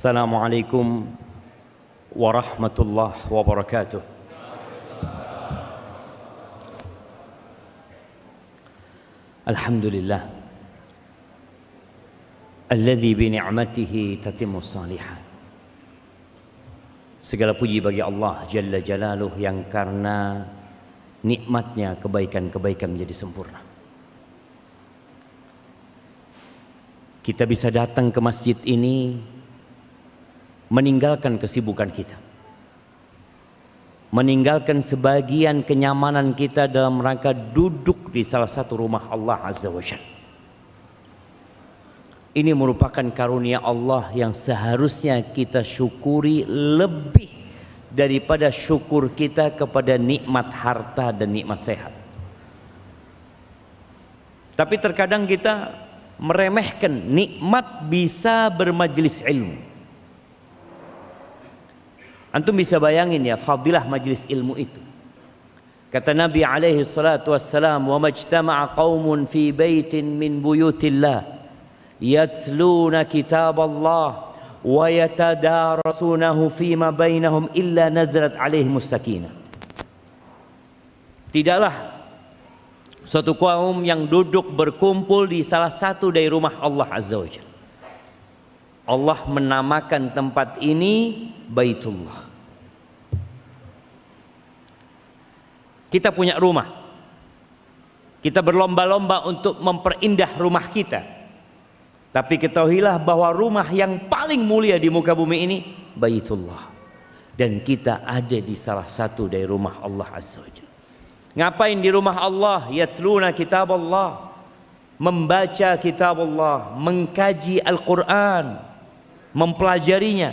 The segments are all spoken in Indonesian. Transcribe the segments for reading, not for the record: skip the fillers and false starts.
Assalamualaikum warahmatullahi wabarakatuh. Alhamdulillah alladzi bi ni'matihi tatimmu shalihat. Segala puji bagi Allah Jalla Jalaluh yang karena nikmatnya kebaikan-kebaikan menjadi sempurna. Kita bisa datang ke masjid ini meninggalkan kesibukan kita, meninggalkan sebagian kenyamanan kita dalam rangka duduk di salah satu rumah Allah Azza wa Jalla. Ini merupakan karunia Allah yang seharusnya kita syukuri lebih daripada syukur kita kepada nikmat harta dan nikmat sehat. Tapi terkadang kita meremehkan nikmat bisa bermajlis ilmu. Antum bisa bayangin ya fadilah majlis ilmu itu. Kata Nabi alaihi salatu wassalam, "Wa majtama'a qaumun fi baitin min buyutillah yatluna kitab Allah wa yatadarasunahu fima bainahum illa nazalat alaihimus sakinah." Tidaklah suatu kaum yang duduk berkumpul di salah satu dari rumah Allah Azza wa Jalla. Allah menamakan tempat ini Baitullah. Kita punya rumah. Kita berlomba-lomba untuk memperindah rumah kita. Tapi ketahuilah bahwa rumah yang paling mulia di muka bumi ini Baitullah. Dan kita ada di salah satu dari rumah Allah Azza wa Jalla. Ngapain di rumah Allah? Yatluna kitab Allah, membaca kitab Allah, mengkaji Al-Quran, mempelajarinya.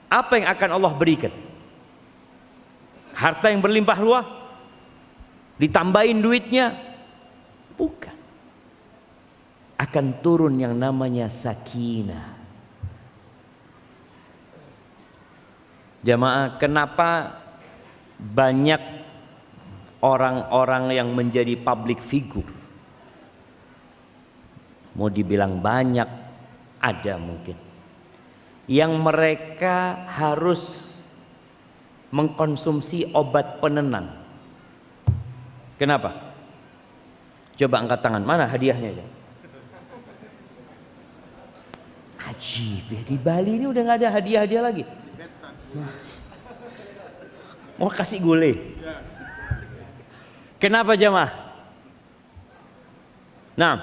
Apa yang akan Allah berikan? Harta yang berlimpah ruah? Ditambahin duitnya? Bukan. Akan turun yang namanya sakinah. Jamaah, kenapa banyak orang-orang yang menjadi public figure? Mau dibilang banyak, ada mungkin yang mereka harus mengkonsumsi obat penenang. Kenapa? Coba angkat tangan, mana hadiahnya ya? Ajib ya, di Bali ini udah gak ada hadiah-hadiah lagi. Mau kasih gule. Kenapa jamaah? Nah,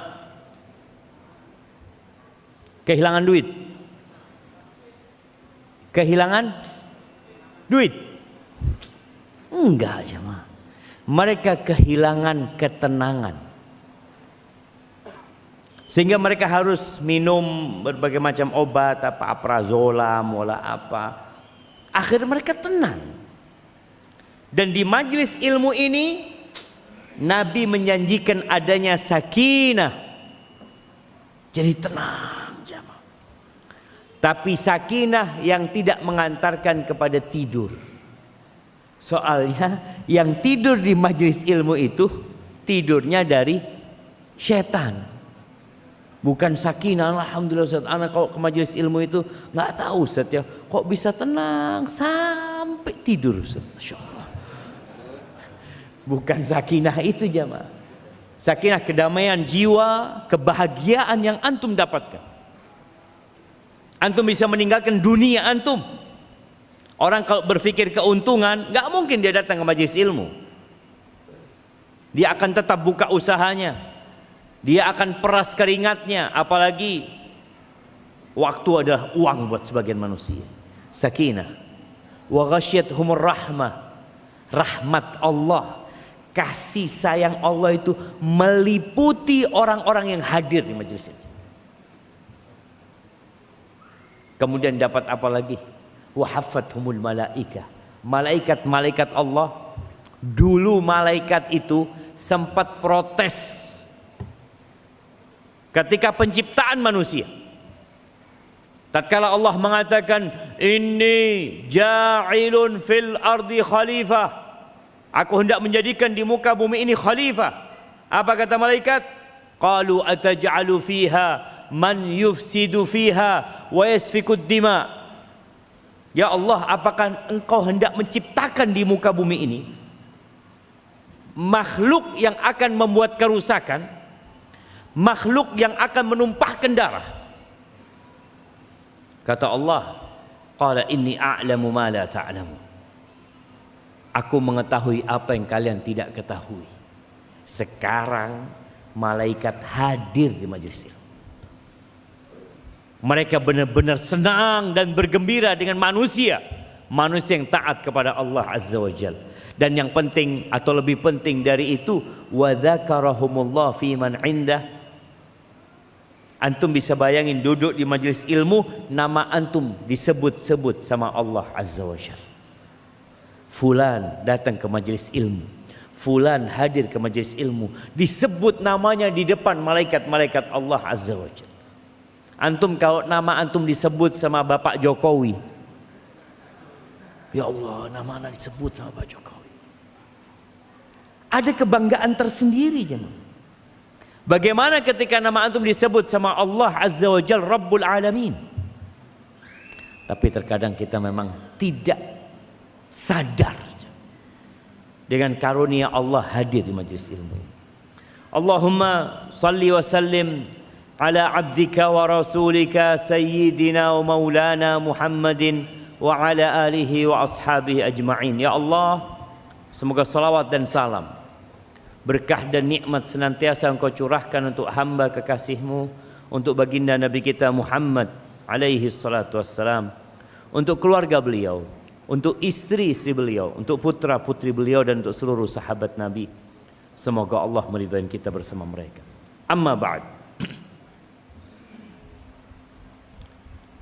kehilangan duit. Kehilangan duit? Enggak jemaah. Mereka kehilangan ketenangan. Sehingga mereka harus minum berbagai macam obat, apa aprazolam, mola apa. Akhirnya mereka tenang. Dan di majelis ilmu ini Nabi menjanjikan adanya sakinah. Jadi tenang. Tapi sakinah yang tidak mengantarkan kepada tidur. Soalnya yang tidur di majelis ilmu itu tidurnya dari setan. Bukan sakinah. Alhamdulillah Ustaz, anak kalau ke majelis ilmu itu nggak tahu Ustaz ya, kok bisa tenang sampai tidur Ustaz. Masya Allah. Bukan sakinah itu jamaah. Sakinah kedamaian jiwa, kebahagiaan yang antum dapatkan. Antum bisa meninggalkan dunia antum. Orang kalau berpikir keuntungan, nggak mungkin dia datang ke majelis ilmu. Dia akan tetap buka usahanya. Dia akan peras keringatnya. Apalagi waktu adalah uang buat sebagian manusia. Sakinah. Wa ghasyiyatuhumur rahmah. Rahmat Allah, kasih sayang Allah itu meliputi orang-orang yang hadir di majelis ini. Kemudian dapat apa lagi? Wa haffathumul malaika. Malaikat-malaikat Allah. Dulu malaikat itu sempat protes ketika penciptaan manusia. Tatkala Allah mengatakan, "Inni ja'ilun fil ardi khalifah." Aku hendak menjadikan di muka bumi ini khalifah. Apa kata malaikat? Qalu ataj'alu fiha man yufsidu fiha wa yasfikud dima. Ya Allah, apakah Engkau hendak menciptakan di muka bumi ini makhluk yang akan membuat kerusakan, makhluk yang akan menumpahkan darah? Kata Allah, qala inni a'lamu ma la ta'lamu. Aku mengetahui apa yang kalian tidak ketahui. Sekarang malaikat hadir di majelis ilmu. Mereka benar-benar senang dan bergembira dengan manusia yang taat kepada Allah Azza wa Jalla. Dan yang penting atau lebih penting dari itu, wa dzakarahumullah fi man indah. Antum bisa bayangin duduk di majelis ilmu, nama antum disebut-sebut sama Allah Azza wa Jalla. Fulan datang ke majelis ilmu, fulan hadir ke majelis ilmu, disebut namanya di depan malaikat-malaikat Allah Azza wa Jalla. Antum kalau nama antum disebut sama Bapak Jokowi, ya Allah, nama anda disebut sama Bapak Jokowi, ada kebanggaan tersendiri jemaah. Bagaimana ketika nama antum disebut sama Allah Azza wa Jalla Rabbul Alamin? Tapi terkadang kita memang tidak sadar dengan karunia Allah hadir di majlis ilmu. Allahumma salli wa sallim ala abdika wa rasulika sayyidina wa maulana Muhammadin wa ala alihi wa ashabihi ajma'in. Ya Allah, semoga salawat dan salam, berkah dan nikmat senantiasa Engkau curahkan untuk hamba kekasih-Mu, untuk baginda Nabi kita Muhammad alaihi salatu wassalam, untuk keluarga beliau, untuk istri-istri beliau, untuk putra-putri beliau, dan untuk seluruh sahabat Nabi. Semoga Allah meridai kita bersama mereka. Amma ba'd.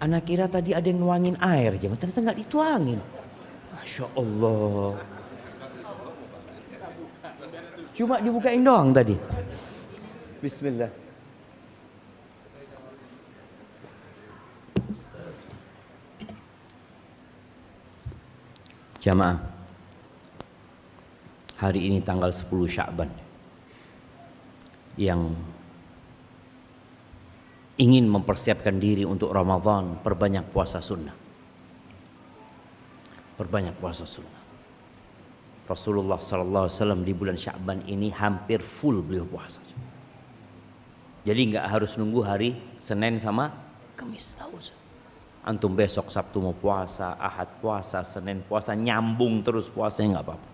Anak kira tadi ada yang nuangin air, ternyata nggak dituangin. Masya Allah. Cuma dibukain doang tadi. Bismillah. Jamaah, hari ini tanggal 10 Sya'ban, yang ingin mempersiapkan diri untuk Ramadan, perbanyak puasa sunnah. Perbanyak puasa sunnah. Rasulullah SAW di bulan Sya'ban ini hampir full beliau puasa. Jadi nggak harus nunggu hari Senin sama Kamis, nggak usah. Antum besok Sabtu mau puasa, Ahad puasa, Senin puasa, nyambung terus puasanya, nggak apa-apa.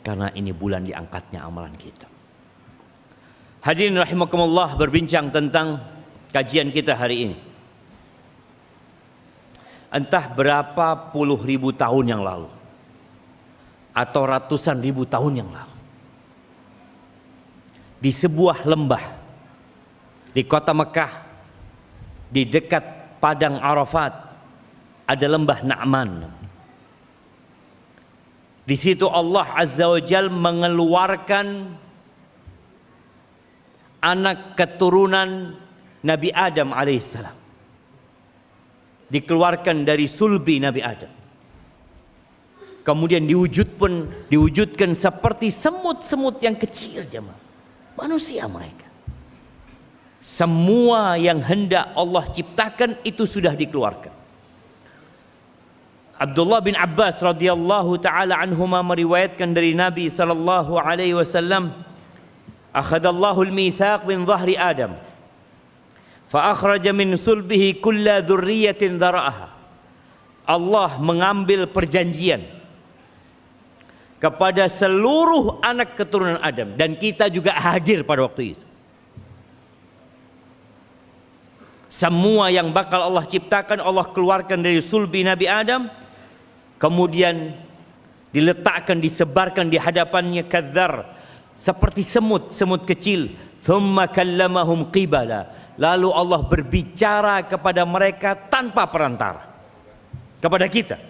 Karena ini bulan diangkatnya amalan kita. Hadirin rahimakumullah, berbincang tentang kajian kita hari ini. Entah berapa puluh ribu tahun yang lalu, atau ratusan ribu tahun yang lalu, di sebuah lembah di kota Mekah, di dekat Padang Arafat, ada lembah Na'man. Di situ Allah Azza wa Jalla mengeluarkan anak keturunan Nabi Adam alaihissalam. Dikeluarkan dari sulbi Nabi Adam. Kemudian diwujudkan seperti semut-semut yang kecil, jemaah. Manusia mereka. Semua yang hendak Allah ciptakan itu sudah dikeluarkan. Abdullah bin Abbas radhiyallahu taala anhuma meriwayatkan dari Nabi sallallahu alaihi wasallam, akhadallahu al-mitsaq min dhahri Adam fa akhraja min sulbihi kulla dzurriyyatin dzara'aha. Allah mengambil perjanjian kepada seluruh anak keturunan Adam, dan kita juga hadir pada waktu itu. Semua yang bakal Allah ciptakan, Allah keluarkan dari sulbi Nabi Adam, kemudian diletakkan, disebarkan di hadapannya kadzar, seperti semut kecil. Thumma kallamahum qibala. Lalu Allah berbicara kepada mereka tanpa perantara. Kepada kita,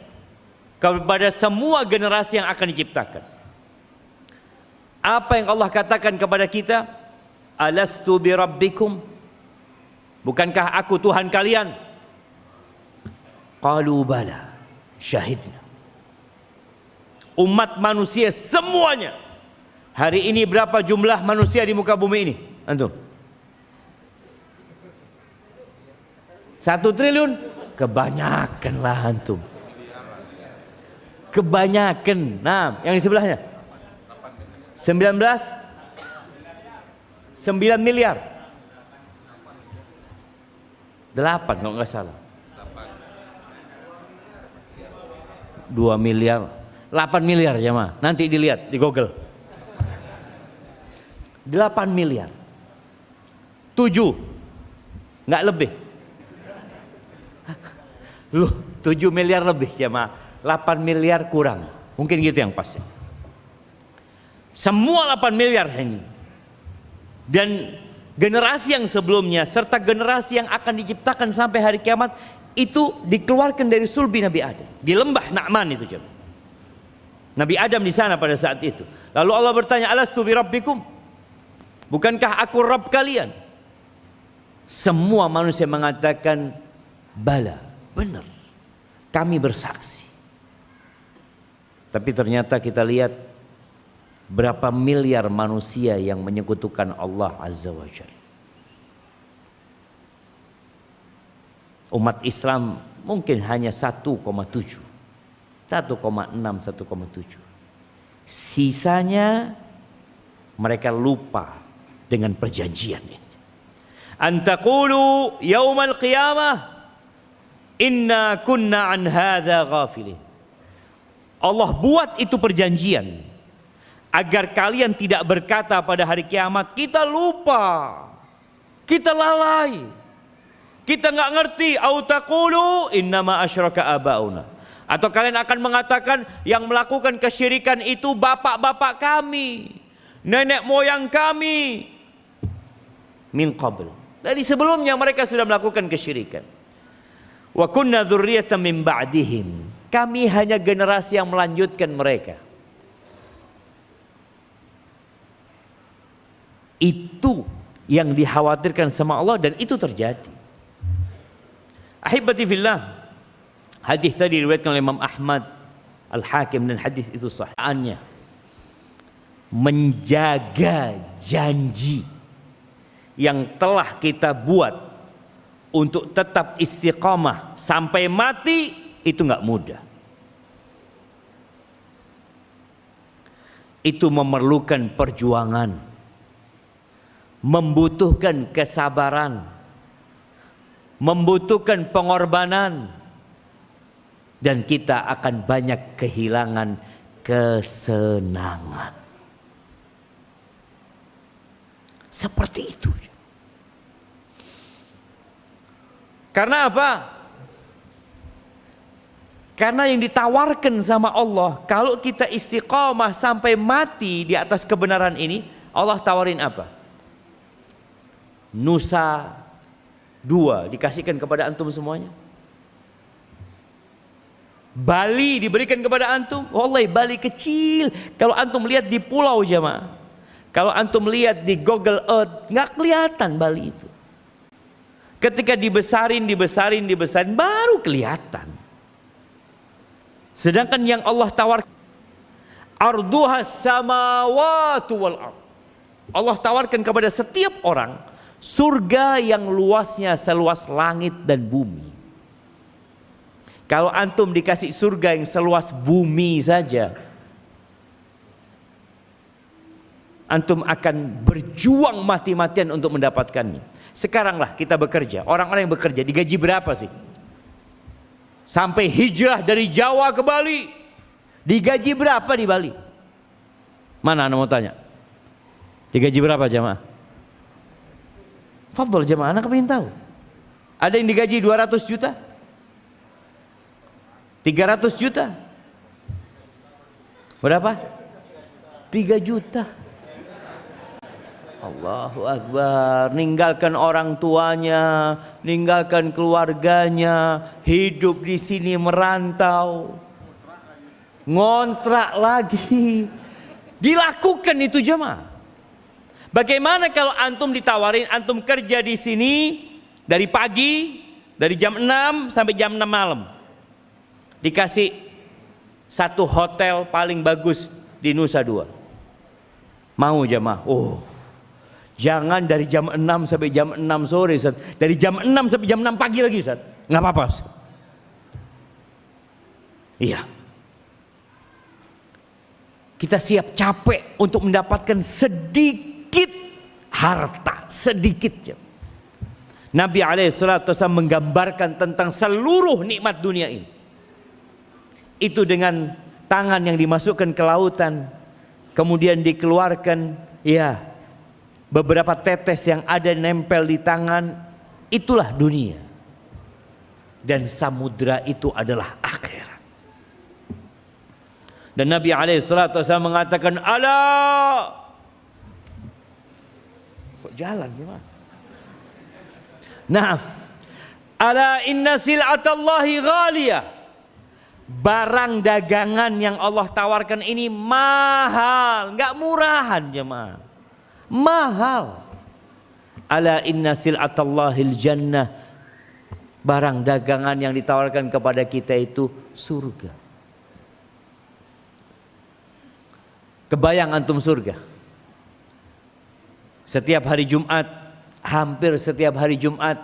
kepada semua generasi yang akan diciptakan. Apa yang Allah katakan kepada kita? Alastu bi rabbikum? Bukankah aku Tuhan kalian? Qalu bala, syahidna. Umat manusia semuanya. Hari ini berapa jumlah manusia di muka bumi ini? Antum? 1 triliun? Kebanyakan lah antum. Kebanyakan. Nah, yang di sebelahnya 9 miliar. 8 kalau nggak salah. 2 miliar. 8 miliar ya mah. Nanti dilihat di Google. 8 miliar. 7. Nggak lebih. Loh, 7 miliar lebih ya mah. 8 miliar kurang. Mungkin gitu yang pasti. Semua 8 miliar ini. Dan generasi yang sebelumnya serta generasi yang akan diciptakan sampai hari kiamat itu dikeluarkan dari sulbi Nabi Adam di lembah Na'man itu coba. Nabi Adam di sana pada saat itu. Lalu Allah bertanya, alastu bi rabbikum? Bukankah aku Rabb kalian? Semua manusia mengatakan bala, benar. Kami bersaksi. Tapi ternyata kita lihat berapa miliar manusia yang menyekutukan Allah Azza wa Jalla. Umat Islam mungkin hanya 1,7, 1,6, 1,7. Sisanya mereka lupa dengan perjanjian ini. Antaqulu yaumal qiyamah inna kunna an hadza ghafilin. Allah buat itu perjanjian agar kalian tidak berkata pada hari kiamat, kita lupa, kita lalai, kita nggak ngerti. Au taqulu innama asyraka abauna. Atau kalian akan mengatakan yang melakukan kesyirikan itu bapak-bapak kami, nenek moyang kami. Min qabl. Dari sebelumnya mereka sudah melakukan kesyirikan. Wa kunna dzurriyyatan min ba'dihim. Kami hanya generasi yang melanjutkan mereka. Itu yang dikhawatirkan sama Allah dan itu terjadi. Ahibati fillah. Hadis tadi diriwayatkan oleh Imam Ahmad, Al-Hakim, dan hadis itu sahihnya menjaga janji yang telah kita buat untuk tetap istiqamah sampai mati itu nggak mudah. Itu memerlukan perjuangan, membutuhkan kesabaran, membutuhkan pengorbanan, dan kita akan banyak kehilangan kesenangan. Seperti itu. Karena apa? Karena yang ditawarkan sama Allah, kalau kita istiqamah sampai mati di atas kebenaran ini, Allah tawarin apa? Nusa 2 dikasihkan kepada antum semuanya. Bali diberikan kepada antum. Wallahi Bali kecil. Kalau antum lihat di pulau jemaah, kalau antum lihat di Google Earth, nggak kelihatan Bali itu. Ketika dibesarin baru kelihatan. Sedangkan yang Allah tawarkan, arduhas samawati wal ard. Allah tawarkan kepada setiap orang surga yang luasnya seluas langit dan bumi. Kalau antum dikasih surga yang seluas bumi saja, antum akan berjuang mati-matian untuk mendapatkannya. Sekaranglah kita bekerja. Orang-orang yang bekerja digaji berapa sih? Sampai hijrah dari Jawa ke Bali, digaji berapa di Bali? Mana anda mau tanya? Digaji berapa jamaah? Fadhol jamaah, anak pengen tahu. Ada yang digaji 200 juta? 300 juta? Berapa? 3 juta. Allahu Akbar. Ninggalkan orang tuanya, ninggalkan keluarganya, hidup di sini merantau, ngontrak lagi. Dilakukan itu jemaah. Bagaimana kalau antum ditawarin, antum kerja di sini dari pagi, dari jam 6 sampai jam 6 malam, dikasih satu hotel paling bagus di Nusa Dua, mau jemaah? Oh, Jangan dari jam 6 sampai jam 6 sore, Ustaz. Dari jam 6 sampai jam 6 pagi lagi, Ustaz. Nggak apa-apa, Ustaz. Iya. Kita siap capek untuk mendapatkan sedikit harta, sedikit. Nabi SAW menggambarkan tentang seluruh nikmat dunia ini. Itu dengan tangan yang dimasukkan ke lautan, kemudian dikeluarkan, ya, beberapa tetes yang ada nempel di tangan, itulah dunia. Dan samudra itu adalah akhirat. Dan Nabi SAW mengatakan, "Ala!" Kok jalan gimana? Nah, "Ala inna sil'atallahi ghaliyah." Barang dagangan yang Allah tawarkan ini mahal, nggak murahan jemaah. Mahal. Ala inna sil'atallahil jannah. Barang dagangan yang ditawarkan kepada kita itu surga. Kebayang antum surga? Setiap hari Jumat, hampir setiap hari Jumat,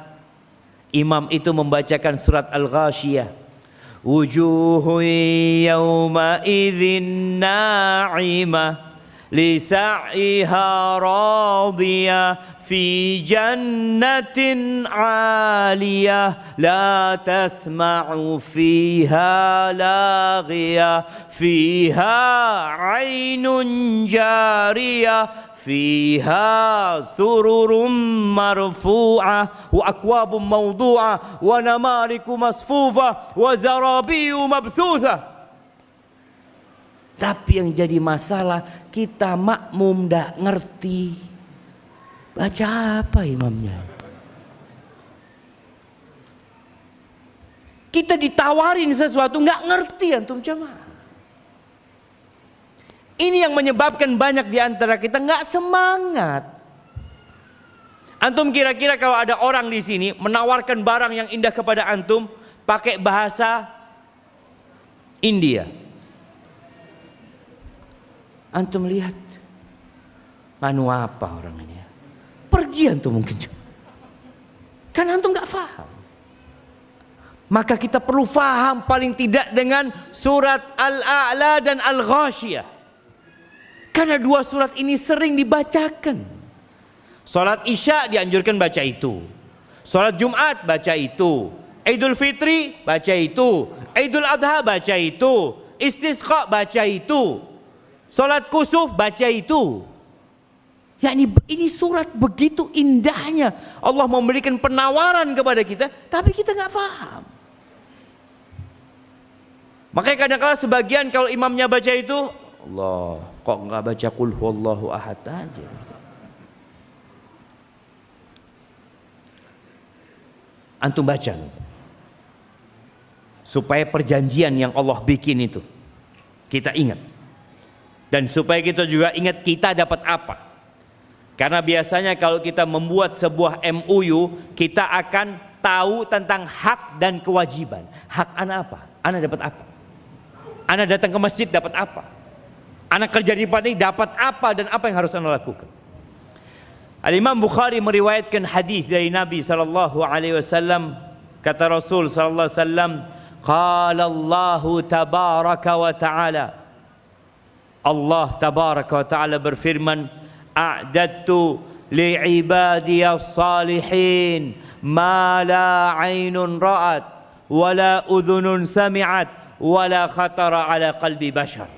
imam itu membacakan surat Al-Ghasyiyah. Wujuhun yawma idzin na'imah lisaiha radiyah fi jannatin 'aliyah la tasma'u fiha laghiyah fiha 'ainun jariyah fiha sururum marfu'ah wa akwabum mawdu'ah wa namariku masfufah wa zarabiyu mabthutha. Tapi yang jadi masalah, kita makmum ndak ngerti baca apa imamnya. Kita ditawarin sesuatu nggak ngerti antum jemaah. Ini yang menyebabkan banyak di antara kita nggak semangat. Antum kira-kira kalau ada orang di sini menawarkan barang yang indah kepada antum pakai bahasa India, antum lihat, anu apa orang ini? Pergi antum mungkin. Kan antum nggak paham. Maka kita perlu paham paling tidak dengan surat Al-A'la dan Al-Ghasyiyah. Karena dua surat ini sering dibacakan. Salat Isya dianjurkan baca itu. Salat Jumat baca itu. Idul Fitri baca itu. Idul Adha baca itu. Istisqa baca itu. Salat Kusuf baca itu. Ya ini surat begitu indahnya. Allah memberikan penawaran kepada kita, tapi kita nggak paham. Makanya kadang-kadang sebagian kalau imamnya baca itu, Allah, kok nggak baca qul huwallahu ahad aja? Antum baca supaya perjanjian yang Allah bikin itu kita ingat, dan supaya kita juga ingat kita dapat apa. Karena biasanya kalau kita membuat sebuah MOU, kita akan tahu tentang hak dan kewajiban. Hak anak apa? Anak dapat apa? Anak datang ke masjid dapat apa? Anak kerja di tempat ini dapat apa dan apa yang harus anda lakukan? Al-Imam Bukhari meriwayatkan hadis dari Nabi SAW. Kata Rasul SAW, qala Allah tabaraka wa ta'ala, Allah tabaraka wa ta'ala berfirman, a'dadtu li'ibadiyas salihin ma la 'ainun ra'at wa la udhunun sami'at wa la khatara ala qalbi bashar.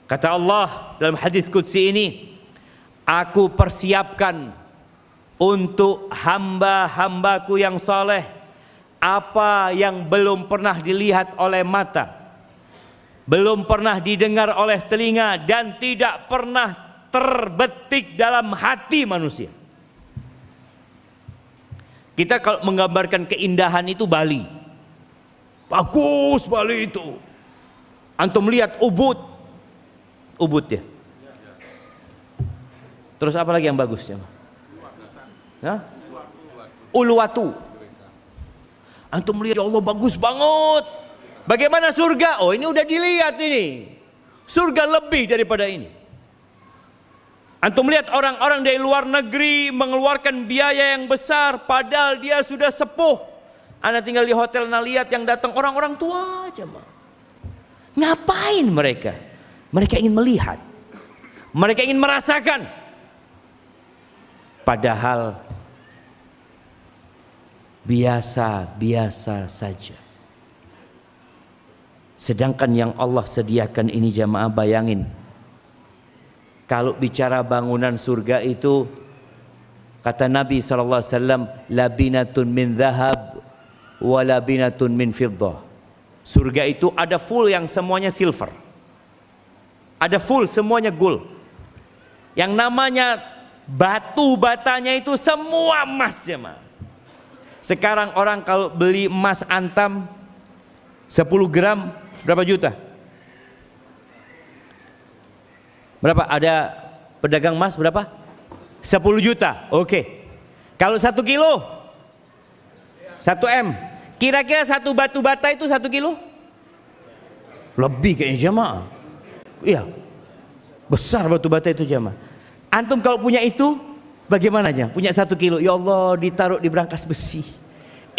Kata Allah dalam hadis qudsi ini, aku persiapkan untuk hamba-hambaku yang saleh apa yang belum pernah dilihat oleh mata, belum pernah didengar oleh telinga, dan tidak pernah terbetik dalam hati manusia. Kita kalau menggambarkan keindahan itu Bali, bagus Bali itu. Antum lihat Ubud ya. Terus apa lagi yang bagus ya? Uluwatu. Antum lihat, ya Allah bagus banget. Bagaimana surga? Oh ini udah dilihat ini. Surga lebih daripada ini. Antum lihat orang-orang dari luar negeri mengeluarkan biaya yang besar padahal dia sudah sepuh. Ana tinggal di hotel, nah lihat yang datang orang-orang tua aja mah. Ngapain mereka? Mereka ingin melihat. Mereka ingin merasakan. Padahal biasa-biasa saja. Sedangkan yang Allah sediakan ini jamaah, bayangin. Kalau bicara bangunan surga itu, kata Nabi SAW, labinatun min dhahab wa labinatun min fiddah. Surga itu ada full yang semuanya silver, ada full semuanya gold. Yang namanya batu batanya itu semua emas jemaah. Sekarang orang kalau beli emas antam 10 gram berapa juta? Berapa? Ada pedagang emas berapa? 10 juta. Oke. Kalau 1 kilo 1 M. Kira-kira satu batu bata itu 1 kilo? Lebih kayaknya jamaah. Iya. Besar batu bata itu jamaah. Antum kalau punya itu bagaimana aja? Punya 1 kilo. Ya Allah, ditaruh di berangkas besi.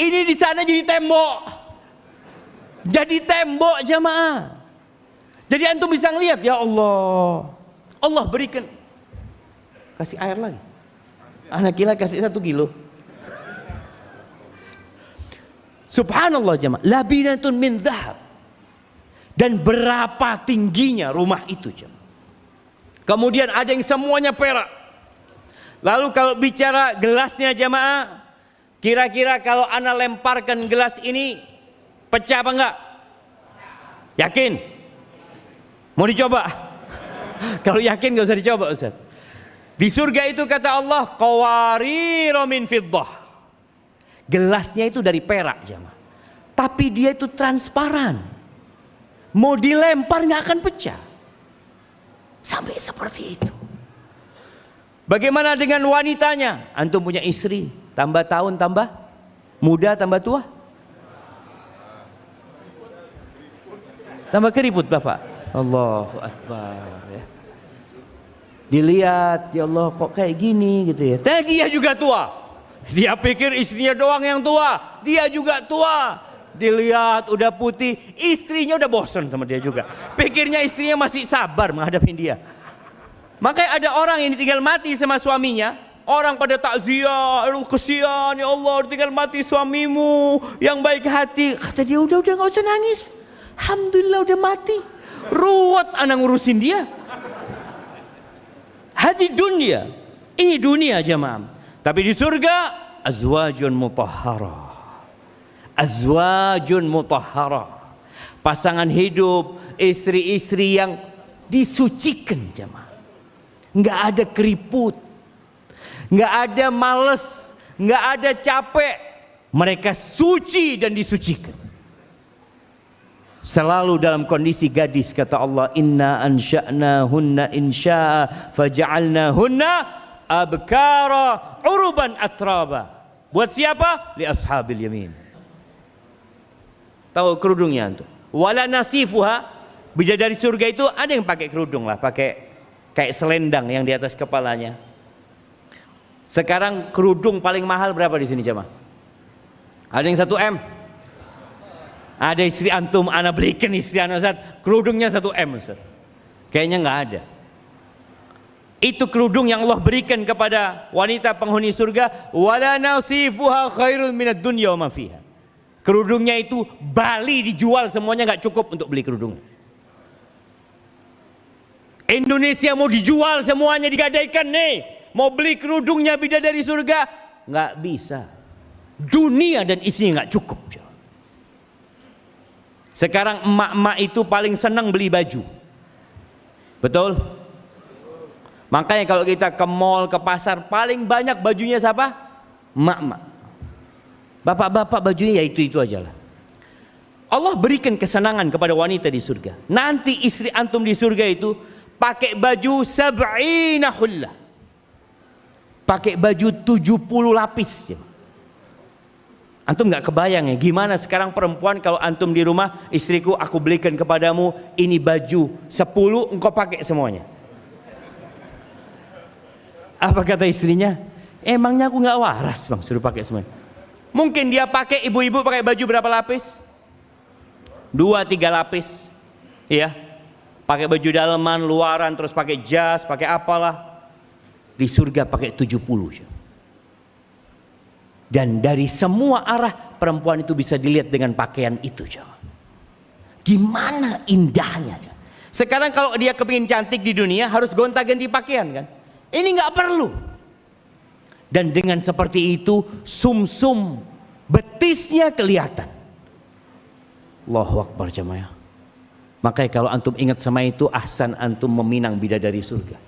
Ini di sana jadi tembok. Jadi tembok jamaah. Jadi antum bisa ngelihat, ya Allah. Allah berikan. Kasih air lagi. Anak kila kasih 1 kilo. Subhanallah jemaah. Labinatun min dhahab. Dan berapa tingginya rumah itu jemaah. Kemudian ada yang semuanya perak. Lalu kalau bicara gelasnya jemaah, kira-kira kalau ana lemparkan gelas ini pecah apa enggak? Yakin? Mau dicoba? Kalau yakin gak usah dicoba Ustaz. Di surga itu kata Allah, qawariru min fiddah. Gelasnya itu dari perak jemaah. Tapi dia itu transparan. Mau dilempar gak akan pecah. Sampai seperti itu. Bagaimana dengan wanitanya? Antum punya istri, tambah tahun tambah muda, tambah tua, tambah keriput Bapak. Allahu Akbar ya. Dilihat, ya Allah kok kayak gini gitu ya. Tapi dia juga tua. Dia pikir istrinya doang yang tua, dia juga tua. Dilihat udah putih, istrinya udah bosan sama dia juga. Pikirnya istrinya masih sabar menghadapi dia. Makanya ada orang yang ditinggal mati sama suaminya. Orang pada takziah, kesian ya Allah ditinggal mati suamimu yang baik hati. Kata dia udah gak usah nangis. Alhamdulillah udah mati. Ruwet anak ngurusin dia. Hadi dunia. Ini dunia jemaah. Tapi di surga azwajun mutahhara. Azwajun mutahhara. Pasangan hidup, istri-istri yang disucikan jemaah. Enggak ada keriput, enggak ada males, enggak ada capek. Mereka suci dan disucikan. Selalu dalam kondisi gadis kata Allah, inna ansha'nahunna insya'a faja'alnahunna abkara uruban atraba. Buat siapa? Li ashabil yamin. Tahu kerudungnya antum? Wala nasifuha. Bidadari surga itu ada yang pakai kerudung lah, pakai kayak selendang yang di atas kepalanya. Sekarang kerudung paling mahal berapa di sini jemaah? Ada yang 1 M. Ada istri antum, ana belikan istri ana Ustaz, kerudungnya 1 M Ustaz. Kayaknya nggak ada. Itu kerudung yang Allah berikan kepada wanita penghuni surga. Wala nasifuha khairun minad dunya wa ma fiha. Kerudungnya itu Bali dijual semuanya nggak cukup untuk beli kerudung. Indonesia mau dijual semuanya digadaikan nih. Mau beli kerudungnya bidadari surga nggak bisa. Dunia dan isinya nggak cukup. Sekarang emak-emak itu paling senang beli baju. Betul? Makanya kalau kita ke mall, ke pasar, paling banyak bajunya siapa? Emak-emak. Bapak-bapak bajunya ya itu aja lah. Allah berikan kesenangan kepada wanita di surga. Nanti istri antum di surga itu pakai baju 70 hullah. Pakai baju 70 lapis. Antum nggak kebayang ya gimana sekarang perempuan kalau antum di rumah, istriku aku belikan kepadamu ini baju 10 engkau pakai semuanya. Apa kata istrinya? Emangnya aku nggak waras bang, suruh pakai semuanya. Mungkin dia pakai, ibu-ibu pakai baju berapa lapis? 2-3 lapis, iya. Pakai baju daleman, luaran, terus pakai jas, pakai apalah. Di surga pakai 70. Dan dari semua arah perempuan itu bisa dilihat dengan pakaian itu. Gimana indahnya. Sekarang kalau dia kepingin cantik di dunia harus gonta-ganti pakaian kan. Ini nggak perlu. Dan dengan seperti itu sumsum betisnya kelihatan. Allahu Akbar jemaah. Makanya kalau antum ingat sama itu, ahsan antum meminang bidadari surga.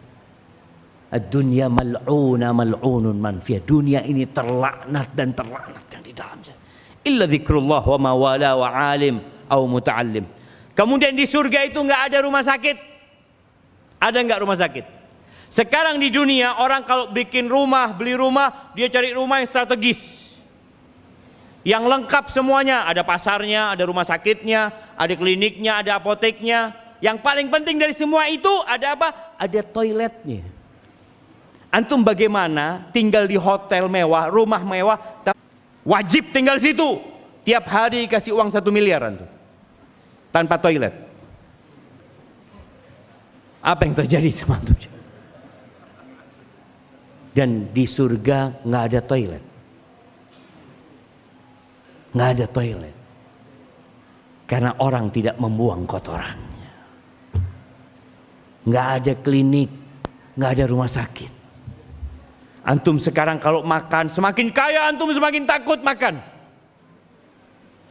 Ad-dunya mal'una mal'unun man fiha. Dunia ini terlaknat dan terlaknat yang di dalamnya. Illa dzikrullah wa ma wala wa alim au muta'allim. Kemudian di surga itu nggak ada rumah sakit. Ada nggak rumah sakit? Sekarang di dunia orang kalau bikin rumah, beli rumah, dia cari rumah yang strategis. Yang lengkap semuanya, ada pasarnya, ada rumah sakitnya, ada kliniknya, ada apoteknya. Yang paling penting dari semua itu ada apa? Ada toiletnya. Antum bagaimana tinggal di hotel mewah, rumah mewah, wajib tinggal situ. Tiap hari kasih uang 1 miliar antum. Tanpa toilet. Apa yang terjadi sama antum? Dan di surga nggak ada toilet. Nggak ada toilet. Karena orang tidak membuang kotorannya. Nggak ada klinik, nggak ada rumah sakit. Antum sekarang kalau makan, semakin kaya antum semakin takut makan.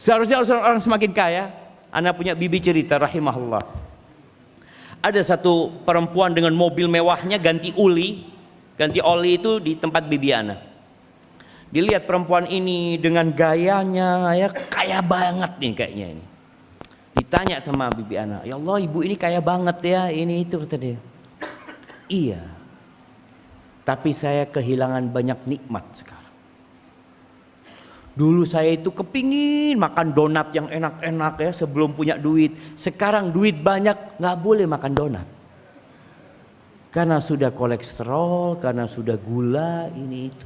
Seharusnya orang semakin kaya. Anak punya bibi cerita rahimahullah. Ada satu perempuan dengan mobil mewahnya ganti oli itu di tempat bibi Ana. Dilihat perempuan ini dengan gayanya ya kaya banget nih kayaknya ini. Ditanya sama bibi Ana, ya Allah ibu ini kaya banget ya, ini itu kata dia. Iya. Tapi saya kehilangan banyak nikmat sekarang. Dulu saya itu kepingin makan donat yang enak-enak ya sebelum punya duit. Sekarang duit banyak nggak boleh makan donat. Karena sudah kolesterol, karena sudah gula, ini itu.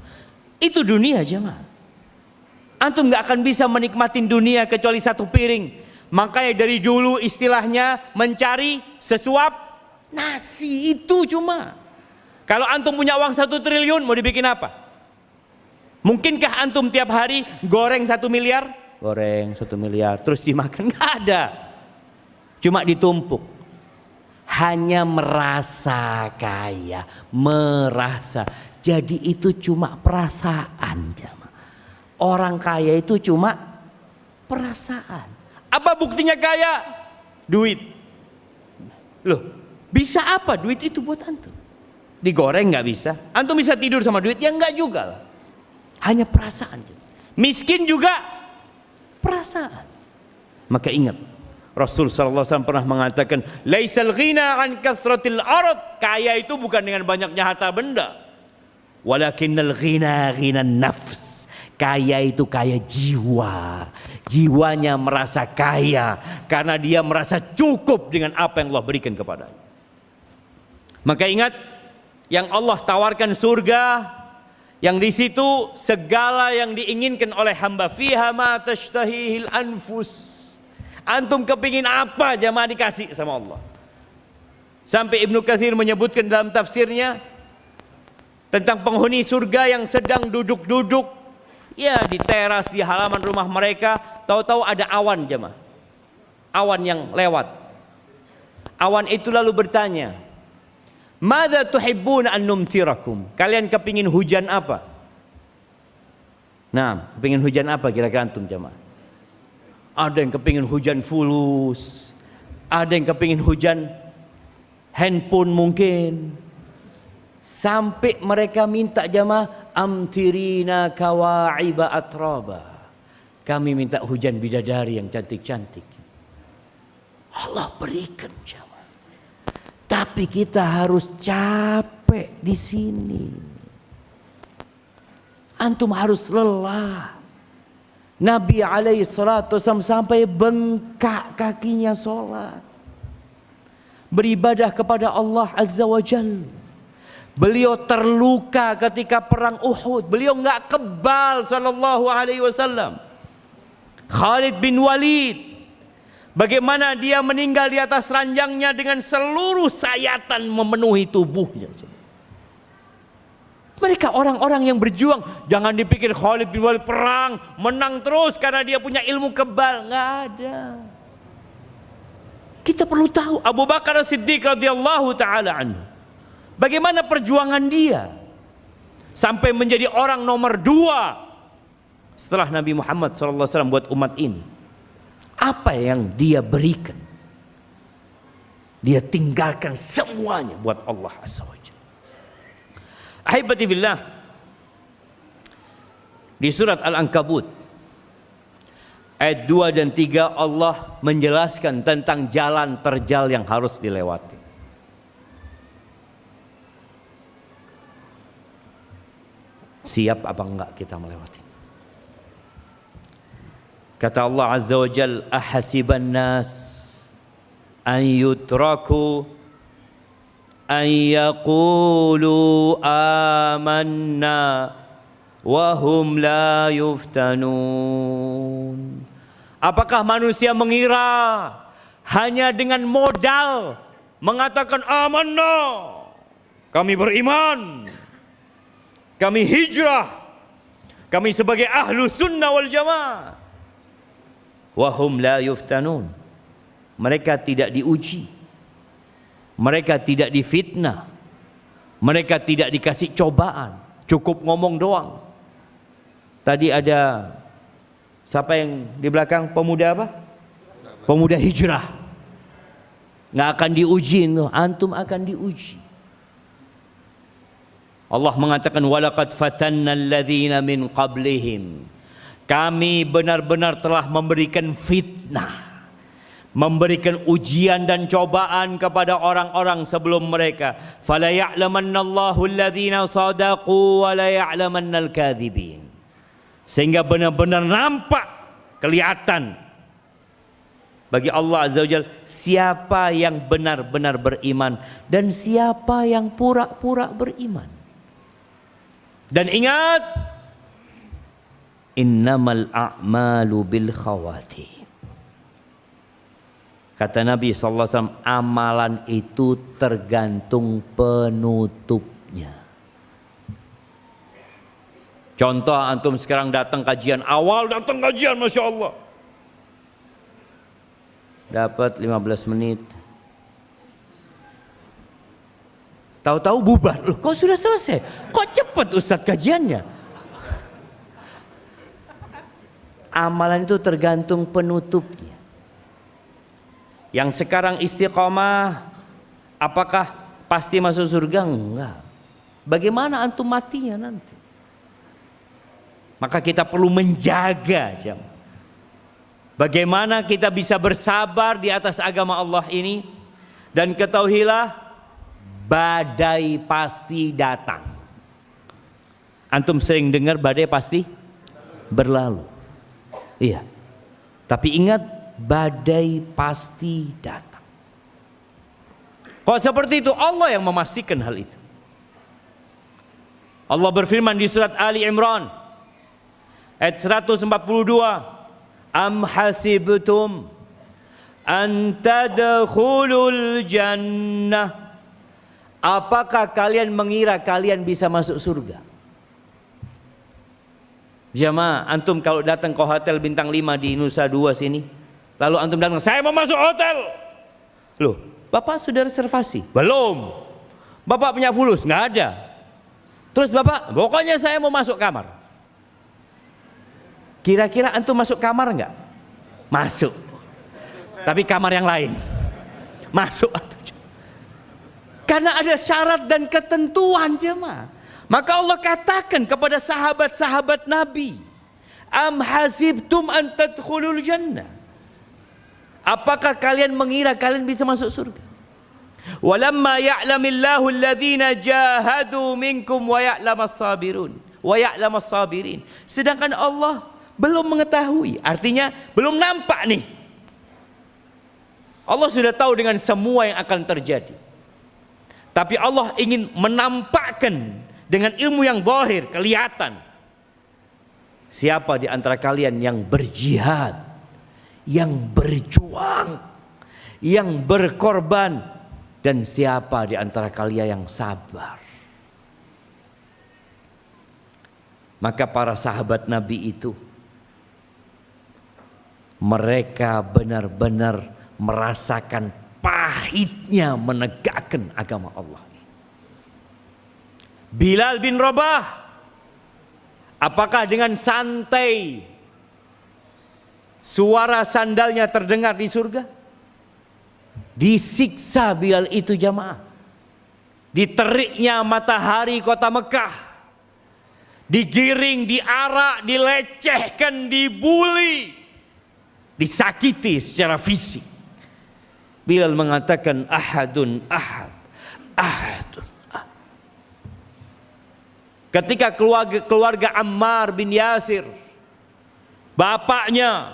Itu dunia jemaah. Antum nggak akan bisa menikmatin dunia kecuali satu piring. Makanya dari dulu istilahnya mencari sesuap nasi itu cuma. Kalau antum punya uang 1 triliun mau dibikin apa? Mungkinkah antum tiap hari goreng 1 miliar? Goreng 1 miliar terus dimakan? Nggak ada. Cuma ditumpuk. Hanya merasa kaya, merasa. Jadi itu cuma perasaan. Orang kaya itu cuma perasaan. Apa buktinya kaya? Duit. Loh, bisa apa duit itu buat antum? Digoreng nggak bisa. Antum bisa tidur sama duit? Ya nggak juga lah. Hanya perasaan. Miskin juga perasaan. Maka ingat, Rasul SAW pernah mengatakan, laisal ghina an kathratil arad. Kaya itu bukan dengan banyaknya harta benda. Walakinnal ghina ghinan nafs. Kaya itu kaya jiwa. Jiwanya merasa kaya karena dia merasa cukup dengan apa yang Allah berikan kepadanya. Maka ingat, yang Allah tawarkan surga, yang di situ segala yang diinginkan oleh hamba, fiha ma tashtahihil anfus. Antum kepingin apa jamaah dikasih sama Allah. Sampai Ibnu Katsir menyebutkan dalam tafsirnya tentang penghuni surga yang sedang duduk-duduk ya di teras di halaman rumah mereka, tahu-tahu ada awan jamaah. Awan yang lewat. Awan itu lalu bertanya, "Madza tuhibbuna an numtirakum?" Kalian kepingin hujan apa? Nah, kepingin hujan apa kira-kira antum jamaah? Ada yang kepingin hujan fulus, ada yang kepingin hujan handphone mungkin. Sampai mereka minta jamaah, amtirina kawa'iba atraba. Kami minta hujan bidadari yang cantik-cantik. Allah berikan jamaah. Tapi kita harus capek di sini. Antum harus lelah. Nabi alaihi salatu wasallam sampai bengkak kakinya sholat. Beribadah kepada Allah azza wa jalla. Beliau terluka ketika perang Uhud. Beliau nggak kebal sallallahu alaihi wasallam. Khalid bin Walid, bagaimana dia meninggal di atas ranjangnya dengan seluruh sayatan memenuhi tubuhnya. Mereka orang-orang yang berjuang. Jangan dipikir Khalid bin Walid perang menang terus karena dia punya ilmu kebal. Nggak ada. Kita perlu tahu Abu Bakar As-Siddiq radhiyallahu taala anhu, bagaimana perjuangan dia sampai menjadi orang nomor 2 setelah Nabi Muhammad SAW buat umat ini. Apa yang dia berikan? Dia tinggalkan semuanya buat Allah Azza wa Jalla. Ahibati fillah, di surat Al-Ankabut ayat 2 dan 3 Allah menjelaskan tentang jalan terjal yang harus dilewati. Siap apa enggak kita melewati? Kata Allah Azza wa Jalla, ahasiban nas an yutraku an yaqulu amanna wa hum la yuftanun. Apakah manusia mengira hanya dengan modal mengatakan amanna, kami beriman, kami hijrah, kami sebagai ahlu sunnah wal jamaah, wa hum la yuftanun, mereka tidak diuji, mereka tidak difitnah, mereka tidak dikasih cobaan, cukup ngomong doang. Tadi ada siapa yang di belakang, pemuda apa? Pemuda hijrah. Nggak akan diuji, antum akan diuji. Allah mengatakan walaqad fatanna alladzina min qablihim. Kami benar-benar telah memberikan fitnah, memberikan ujian dan cobaan kepada orang-orang sebelum mereka. Fala ya'lamannallahu alladzina sadaqu wa la ya'lamannal kadzibin. Sehingga benar-benar nampak, kelihatan bagi Allah Azza wa Jalla siapa yang benar-benar beriman dan siapa yang pura-pura beriman. Dan ingat, innamal a'malu bil khawatim. Kata Nabi SAW, amalan itu tergantung penutupnya. Contoh, antum sekarang datang kajian, awal datang kajian, Masya Allah, dapat 15 menit, tahu-tahu bubar. Loh, kok sudah selesai? Kok cepat Ustadz kajiannya? Amalan itu tergantung penutupnya. Yang sekarang istiqomah, apakah pasti masuk surga? Enggak. Bagaimana antum matinya nanti? Maka kita perlu menjaga jam. Bagaimana kita bisa bersabar di atas agama Allah ini. Dan ketahuilah, badai pasti datang. Antum sering dengar badai pasti berlalu. Iya. Tapi ingat, badai pasti datang. Kok seperti itu? Allah yang memastikan hal itu. Allah berfirman di surat Ali Imran ayat 142, am hasibtum an tadkhulul jannah, apakah kalian mengira kalian bisa masuk surga? Jamaah, antum kalau datang ke hotel bintang 5 di Nusa Dua sini, lalu antum datang, saya mau masuk hotel. Loh, Bapak sudah reservasi? Belum. Bapak punya fulus? Nggak ada. Terus Bapak, pokoknya saya mau masuk kamar. Kira-kira antum masuk kamar nggak? Masuk. Tapi kamar yang lain. Masuk antum. Karena ada syarat dan ketentuan jemaah. Maka Allah katakan kepada sahabat-sahabat Nabi, am hasibtum an tadkhulul jannah, apakah kalian mengira kalian bisa masuk surga? Walamma ya'lamillahu alladhina jahadu minkum wa ya'lamas sabirun wa ya'lamas sabirin. Sedangkan Allah belum mengetahui, artinya belum nampak nih. Allah sudah tahu dengan semua yang akan terjadi. Tapi Allah ingin menampakkan dengan ilmu yang zahir, kelihatan. Siapa di antara kalian yang berjihad, yang berjuang, yang berkorban, dan siapa di antara kalian yang sabar. Maka para sahabat Nabi itu, mereka benar-benar merasakan pahitnya menegakkan agama Allah. Bilal bin Rabah, apakah dengan santai suara sandalnya terdengar di surga? Disiksa Bilal itu jamaah. Diteriknya matahari kota Mekah. Digiring, diarak, dilecehkan, dibuli, disakiti secara fisik. Bilal mengatakan ahadun ahad, ahadun ahad. Ketika keluarga Ammar bin Yasir, bapaknya,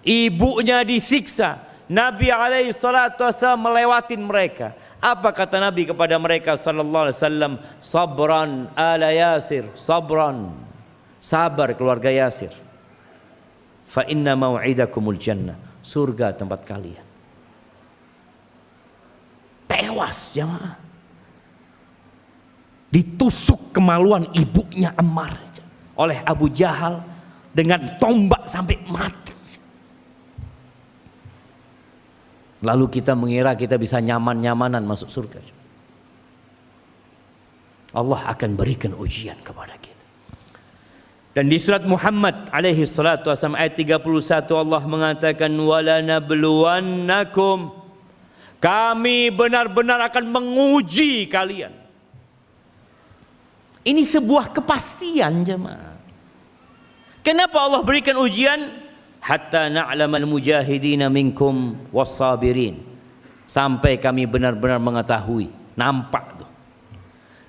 ibunya disiksa, Nabi SAW melewatin mereka. Apa kata Nabi kepada mereka sallallahu alaihi wasallam? Sabran ala Yasir, sabran. Sabar keluarga Yasir. Fa inna mau'idakumul jannah. Surga tempat kalian. Tewas jamaah. Ditusuk kemaluan ibunya Ammar oleh Abu Jahal dengan tombak sampai mati. Lalu kita mengira kita bisa nyaman-nyamanan masuk surga. Allah akan berikan ujian kepada kita. Dan di surat Muhammad alaihi salatu wasallam ayat 31 Allah mengatakan walanabluwannakum, kami benar-benar akan menguji kalian. Ini sebuah kepastian jemaah. Kenapa Allah berikan ujian? Hatta na'lamal mujahidina minkum wassabirin. Sampai kami benar-benar mengetahui, nampak tuh,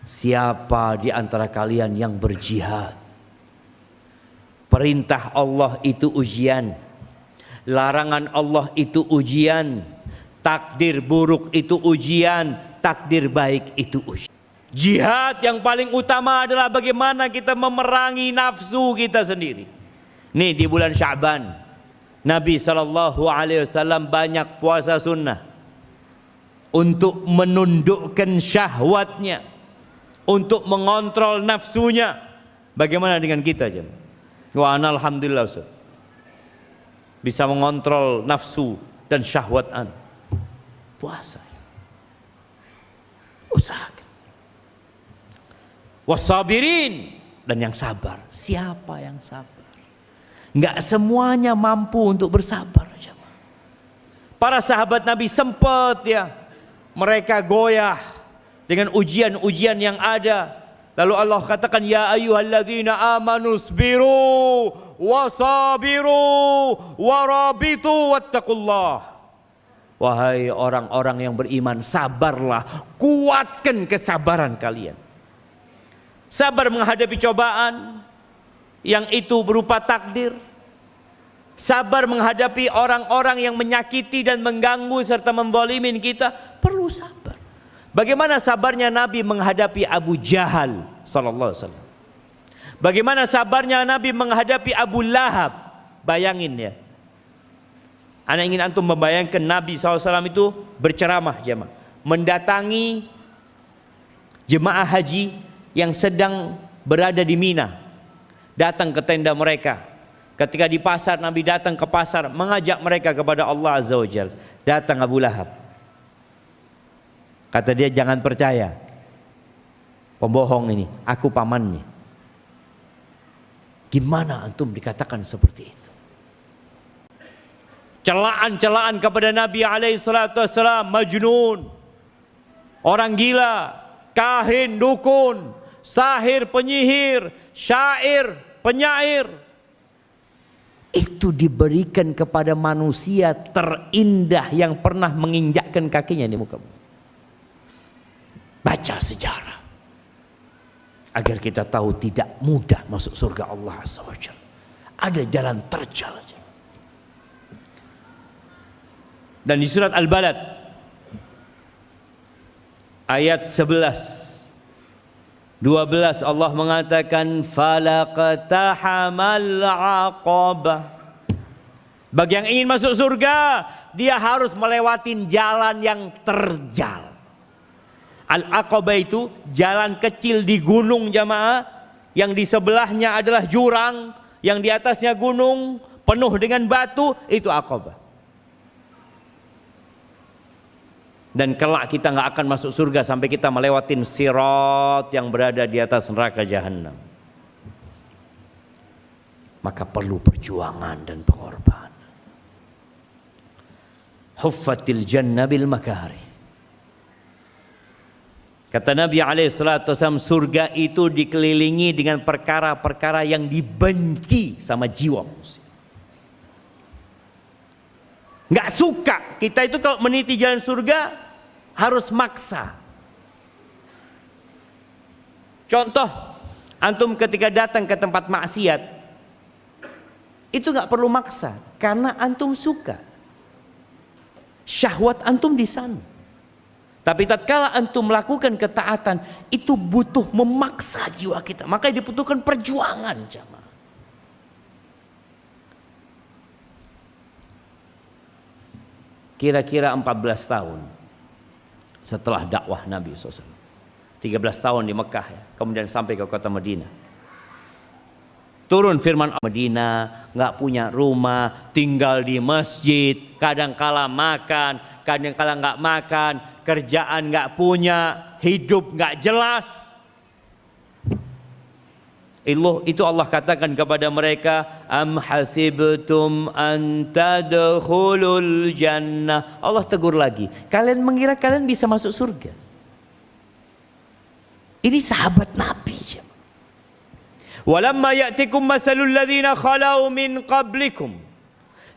siapa di antara kalian yang berjihad. Perintah Allah itu ujian, larangan Allah itu ujian, takdir buruk itu ujian, takdir baik itu ujian. Jihad yang paling utama adalah bagaimana kita memerangi nafsu kita sendiri. Nih di bulan Sya'ban Nabi SAW banyak puasa sunnah untuk menundukkan syahwatnya, untuk mengontrol nafsunya. Bagaimana dengan kita jemaah? Wa ana alhamdulillah Ustaz, bisa mengontrol nafsu dan syahwat an. Puasa. Usahakan. Wasabirin, dan yang sabar. Siapa yang sabar? Enggak semuanya mampu untuk bersabar. Para sahabat Nabi sempat ya, mereka goyah dengan ujian-ujian yang ada. Lalu Allah katakan ya ayyuhalladzina amanu sabiru wasabiru warabitu wattaqullah. Wahai orang-orang yang beriman, sabarlah, kuatkan kesabaran kalian. Sabar menghadapi cobaan yang itu berupa takdir. Sabar menghadapi orang-orang yang menyakiti dan mengganggu serta menzalimin kita, perlu sabar. Bagaimana sabarnya Nabi menghadapi Abu Jahal sallallahu alaihi wasallam? Bagaimana sabarnya Nabi menghadapi Abu Lahab? Bayangin ya. Ana ingin antum membayangkan Nabi SAW itu berceramah jemaah, mendatangi jemaah haji yang sedang berada di Mina, datang ke tenda mereka. Ketika di pasar, Nabi datang ke pasar mengajak mereka kepada Allah Azza wa Jalla. Datang Abu Lahab, kata dia, jangan percaya, pembohong ini, aku pamannya. Gimana antum dikatakan seperti itu? Celaan-celaan kepada Nabi SAW, majnun, orang gila, kahin, dukun, sahir, penyihir, syair, penyair. Itu diberikan kepada manusia terindah yang pernah menginjakkan kakinya di muka bumi. Baca sejarah agar kita tahu tidak mudah masuk surga Allah Azza wa Jalla. Ada jalan terjal. Dan di surat Al-Balad ayat 11, 12 Allah mengatakan falaqtahamal aqabah. Bagi yang ingin masuk surga, dia harus melewatin jalan yang terjal. Al-Aqabah itu jalan kecil di gunung jamaah, yang di sebelahnya adalah jurang, yang di atasnya gunung penuh dengan batu, itu Aqabah. Dan kelak kita nggak akan masuk surga sampai kita melewatin sirat yang berada di atas neraka jahanam. Maka perlu perjuangan dan pengorbanan. Huffatil jannah bil makari. Kata Nabi SAW, surga itu dikelilingi dengan perkara-perkara yang dibenci sama jiwa manusia. Nggak suka. Kita itu kalau meniti jalan surga harus maksa. Contoh, antum ketika datang ke tempat maksiat, itu nggak perlu maksa, karena antum suka. Syahwat antum di sana. Tapi tatkala antum melakukan ketaatan, itu butuh memaksa jiwa kita. Makanya dibutuhkan perjuangan, jamaah. Kira-kira 14 tahun setelah dakwah Nabi SAW. 13 tahun di Mekah ya, kemudian sampai ke kota Madinah. Turun firman Madinah, nggak punya rumah, tinggal di masjid, kadang kala makan, kadang kala nggak makan, kerjaan nggak punya, hidup nggak jelas. Itu Allah katakan kepada mereka, am hasibtum an tadkhulul jannah. Allah tegur lagi, kalian mengira kalian bisa masuk surga? Ini sahabat Nabi. Walamma ya'tikum mathalul ladzina khalau min qablikum.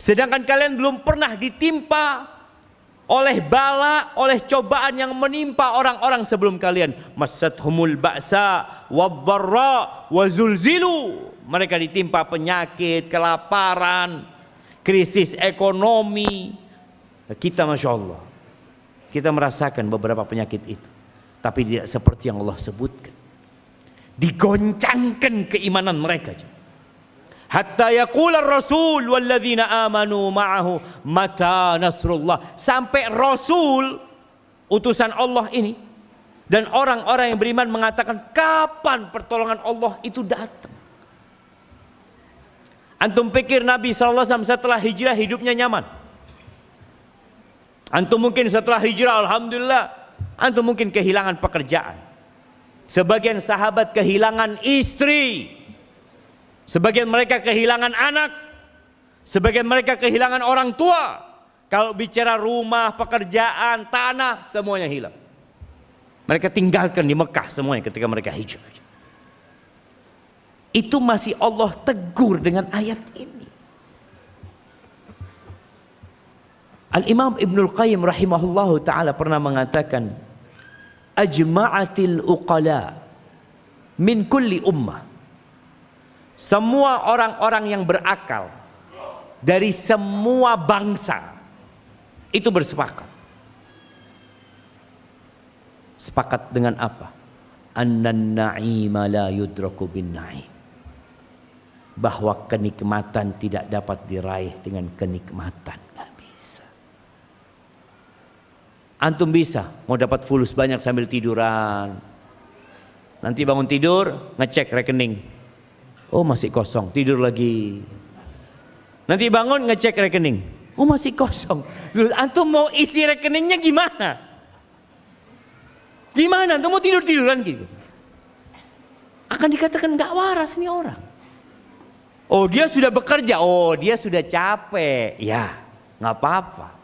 Sedangkan kalian belum pernah ditimpa oleh bala, oleh cobaan yang menimpa orang-orang sebelum kalian. Massathumul ba'sa wadh-dharra wa zulzilu. Mereka ditimpa penyakit, kelaparan, krisis ekonomi. Kita Masya Allah, kita merasakan beberapa penyakit itu, tapi tidak seperti yang Allah sebutkan. Digoncangkan keimanan mereka. Hatta yaqula ar-rasul walladzina amanu ma'ahu mata nasrullah. Sampai Rasul utusan Allah ini dan orang-orang yang beriman mengatakan, kapan pertolongan Allah itu datang? Antum pikir Nabi SAW setelah hijrah hidupnya nyaman? Antum mungkin setelah hijrah alhamdulillah, antum mungkin kehilangan pekerjaan. Sebagian sahabat kehilangan istri, sebagian mereka kehilangan anak, sebagian mereka kehilangan orang tua. Kalau bicara rumah, pekerjaan, tanah, semuanya hilang. Mereka tinggalkan di Mekah semuanya ketika mereka hijrah. Itu masih Allah tegur dengan ayat ini. Al-Imam Ibnul Qayyim rahimahullahu ta'ala pernah mengatakan, ajma'atil uqala min kulli ummah. Semua orang-orang yang berakal dari semua bangsa itu bersepakat. Sepakat dengan apa? Annan na'ima la yudraku bin na'im. Bahwa kenikmatan tidak dapat diraih dengan kenikmatan. Gak bisa. Antum bisa mau dapat fulus banyak sambil tiduran. Nanti bangun tidur, ngecek rekening. Oh masih kosong, tidur lagi. Nanti bangun ngecek rekening. Oh masih kosong. Antum mau isi rekeningnya gimana? Gimana? Antum mau tidur-tiduran gitu? Akan dikatakan gak waras nih orang. Oh dia sudah bekerja, oh dia sudah capek. Ya gak apa-apa.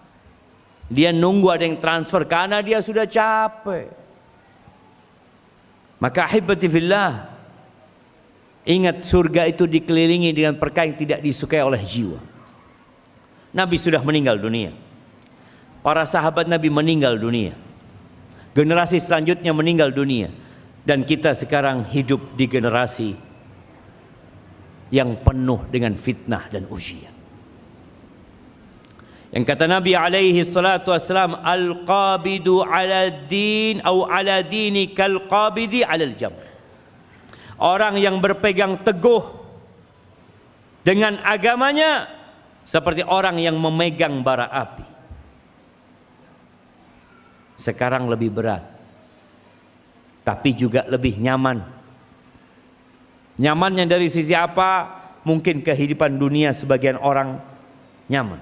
Dia nunggu ada yang transfer karena dia sudah capek. Maka ahibati fillah, ingat surga itu dikelilingi dengan perkara yang tidak disukai oleh jiwa. Nabi sudah meninggal dunia. Para sahabat Nabi meninggal dunia. Generasi selanjutnya meninggal dunia. Dan kita sekarang hidup di generasi yang penuh dengan fitnah dan ujian. Yang kata Nabi alaihi salatu wassalam, al-qabidu ala din atau ala dini kal qabidi ala al-jamr. Orang yang berpegang teguh dengan agamanya seperti orang yang memegang bara api. Sekarang lebih berat, tapi juga lebih nyaman. Nyamannya dari sisi apa? Mungkin kehidupan dunia sebagian orang nyaman.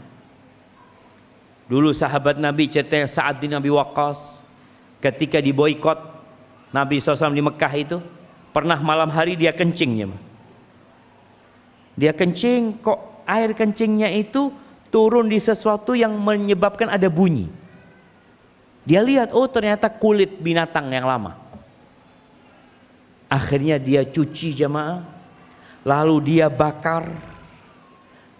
Dulu sahabat Nabi ceritanya Sa'ad bin Abi Waqqas ketika diboikot Nabi SAW di Mekah itu, pernah malam hari dia kencingnya. Dia kencing, kok air kencingnya itu turun di sesuatu yang menyebabkan ada bunyi. Dia lihat, oh ternyata kulit binatang yang lama. Akhirnya dia cuci jamaah, lalu dia bakar,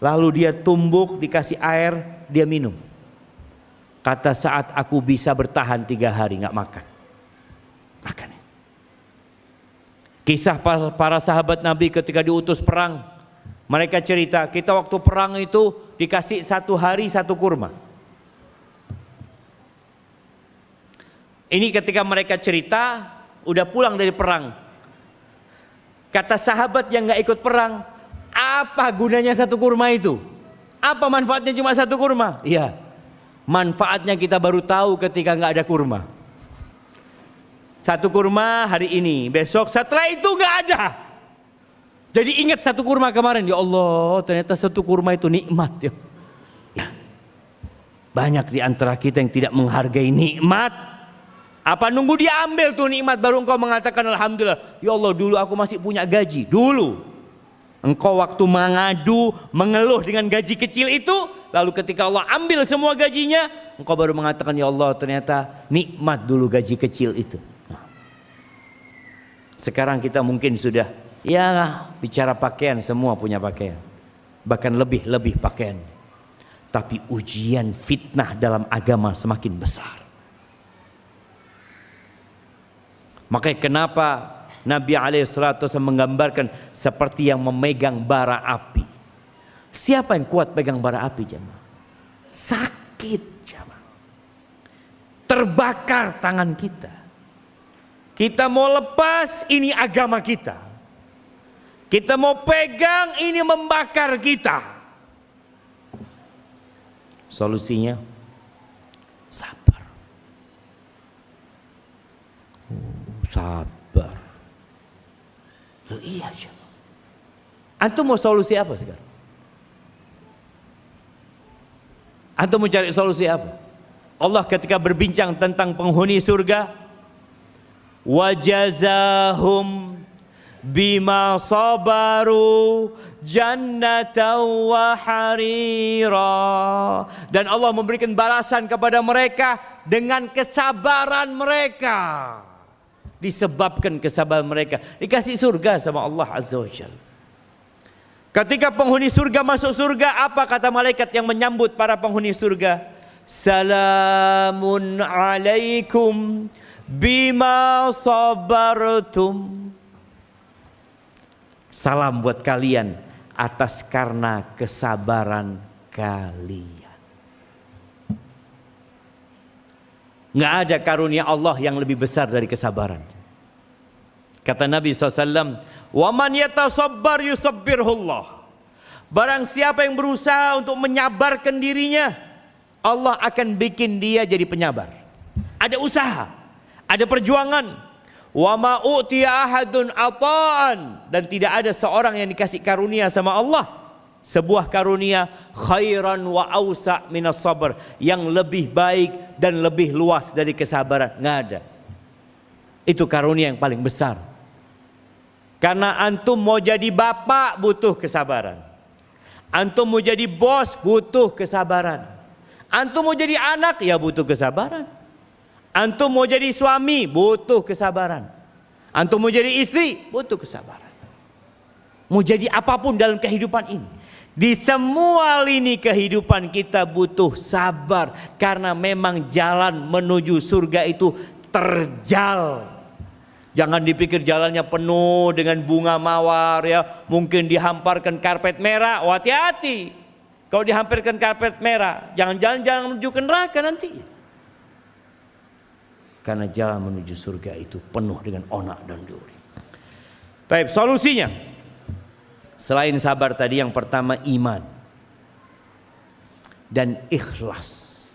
lalu dia tumbuk, dikasih air, dia minum. Kata Sa'ad, aku bisa bertahan 3 hari nggak makan. Makan. Kisah para sahabat Nabi ketika diutus perang, mereka cerita, kita waktu perang itu dikasih 1 hari 1 kurma. Ini ketika mereka cerita, udah pulang dari perang. Kata sahabat yang nggak ikut perang, apa gunanya 1 kurma itu? Apa manfaatnya cuma 1 kurma? Iya. Manfaatnya kita baru tahu ketika nggak ada kurma. 1 kurma hari ini, besok setelah itu nggak ada. Jadi ingat 1 kurma kemarin, ya Allah ternyata 1 kurma itu nikmat ya. Banyak di antara kita yang tidak menghargai nikmat. Apa nunggu dia ambil tuh nikmat baru engkau mengatakan alhamdulillah. Ya Allah dulu aku masih punya gaji. Dulu engkau waktu mengadu, mengeluh dengan gaji kecil itu, lalu ketika Allah ambil semua gajinya, engkau baru mengatakan ya Allah ternyata nikmat dulu gaji kecil itu. Sekarang kita mungkin sudah ya bicara pakaian, semua punya pakaian, bahkan lebih pakaian. Tapi ujian fitnah dalam agama semakin besar. Makanya kenapa Nabi alaihissalatu menggambarkan seperti yang memegang bara api. Siapa yang kuat pegang bara api jemaah? Sakit jemaah. Terbakar tangan kita. Kita mau lepas, ini agama kita. Kita mau pegang, ini membakar kita. Solusinya sabar. Sabar. Oh iya jemaah. Antum mau solusi apa sekarang? Antum mau cari solusi apa? Allah ketika berbincang tentang penghuni surga, wajazahum bima sabaru jannatan wa harira, dan Allah memberikan balasan kepada mereka dengan kesabaran mereka. Disebabkan kesabaran mereka dikasih surga sama Allah Azza wa Jalla. Ketika penghuni surga masuk surga, apa kata malaikat yang menyambut para penghuni surga? Salamun alaikum bima sabartum. Salam buat kalian atas karena kesabaran kalian. Nggak ada karunia Allah yang lebih besar dari kesabaran. Kata Nabi SAW, "Waman yatasabbar yusabbirhullah." Barang siapa yang berusaha untuk menyabarkan dirinya, Allah akan bikin dia jadi penyabar. Ada usaha, ada perjuangan. Wa ma utiya ahadun ata'an, dan tidak ada seorang yang dikasih karunia sama Allah sebuah karunia khairan wa ausa minas sabr, yang lebih baik dan lebih luas dari kesabaran. Nggak ada. Itu karunia yang paling besar. Karena antum mau jadi bapak butuh kesabaran. Antum mau jadi bos butuh kesabaran. Antum mau jadi anak ya butuh kesabaran. Antum mau jadi suami butuh kesabaran. Antum mau jadi istri butuh kesabaran. Mau jadi apapun dalam kehidupan ini, di semua lini kehidupan kita butuh sabar. Karena memang jalan menuju surga itu terjal. Jangan dipikir jalannya penuh dengan bunga mawar ya, mungkin dihamparkan karpet merah. Oh, hati-hati. Kalau dihampirkan karpet merah, jangan menuju ke neraka nanti. Karena jalan menuju surga itu penuh dengan onak dan duri. Baik, solusinya selain sabar tadi, yang pertama iman dan ikhlas.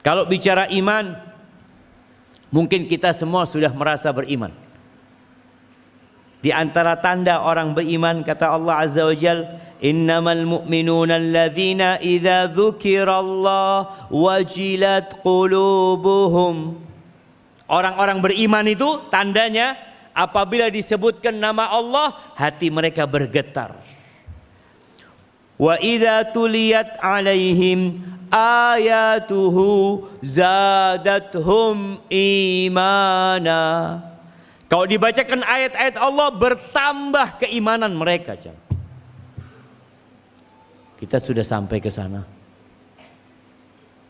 Kalau bicara iman, mungkin kita semua sudah merasa beriman. Di antara tanda orang beriman, kata Allah Azza wa Jalla, innamal mu'minuna alladzina idza dzukirallah wajilat qulubuhum. Orang-orang beriman itu tandanya apabila disebutkan nama Allah, hati mereka bergetar. Wa idza tuliyat alaihim ayatuhu zadathum imana. Kalau dibacakan ayat-ayat Allah, bertambah keimanan mereka. Kita sudah sampai ke sana.